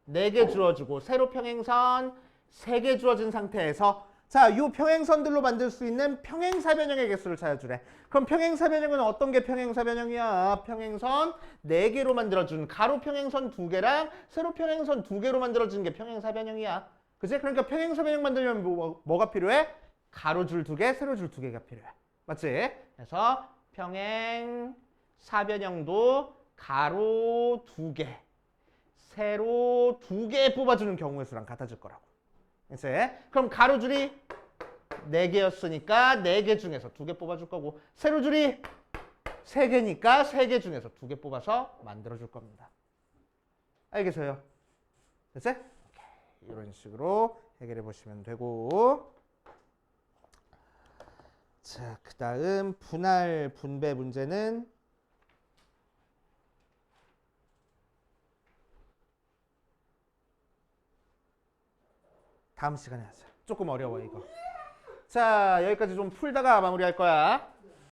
4개 주어주고 세로 평행선 3개 주어진 상태에서 자, 이 평행선들로 만들 수 있는 평행사변형의 개수를 찾아주래. 그럼 평행사변형은 어떤 게 평행사변형이야? 평행선 4개로 만들어준 가로 평행선 2개랑 세로 평행선 2개로 만들어준 게 평행사변형이야. 그치? 그러니까 평행사변형 만들려면 뭐가 필요해? 가로줄 2개, 세로줄 2개가 필요해. 맞지? 그래서 평행사변형도 가로 2개, 세로 2개 뽑아주는 경우의 수랑 같아질 거라고. 그치? 그럼 가로줄이 4개였으니까 4개 중에서 2개 뽑아줄 거고 세로줄이 3개니까 3개 중에서 2개 뽑아서 만들어줄 겁니다. 알겠어요? 됐지? 이런 식으로 해결해 보시면 되고. 자, 그 다음 분할 분배 문제는 다음 시간에 하자. 조금 어려워 이거. 자, 여기까지 좀 풀다가 마무리할 거야.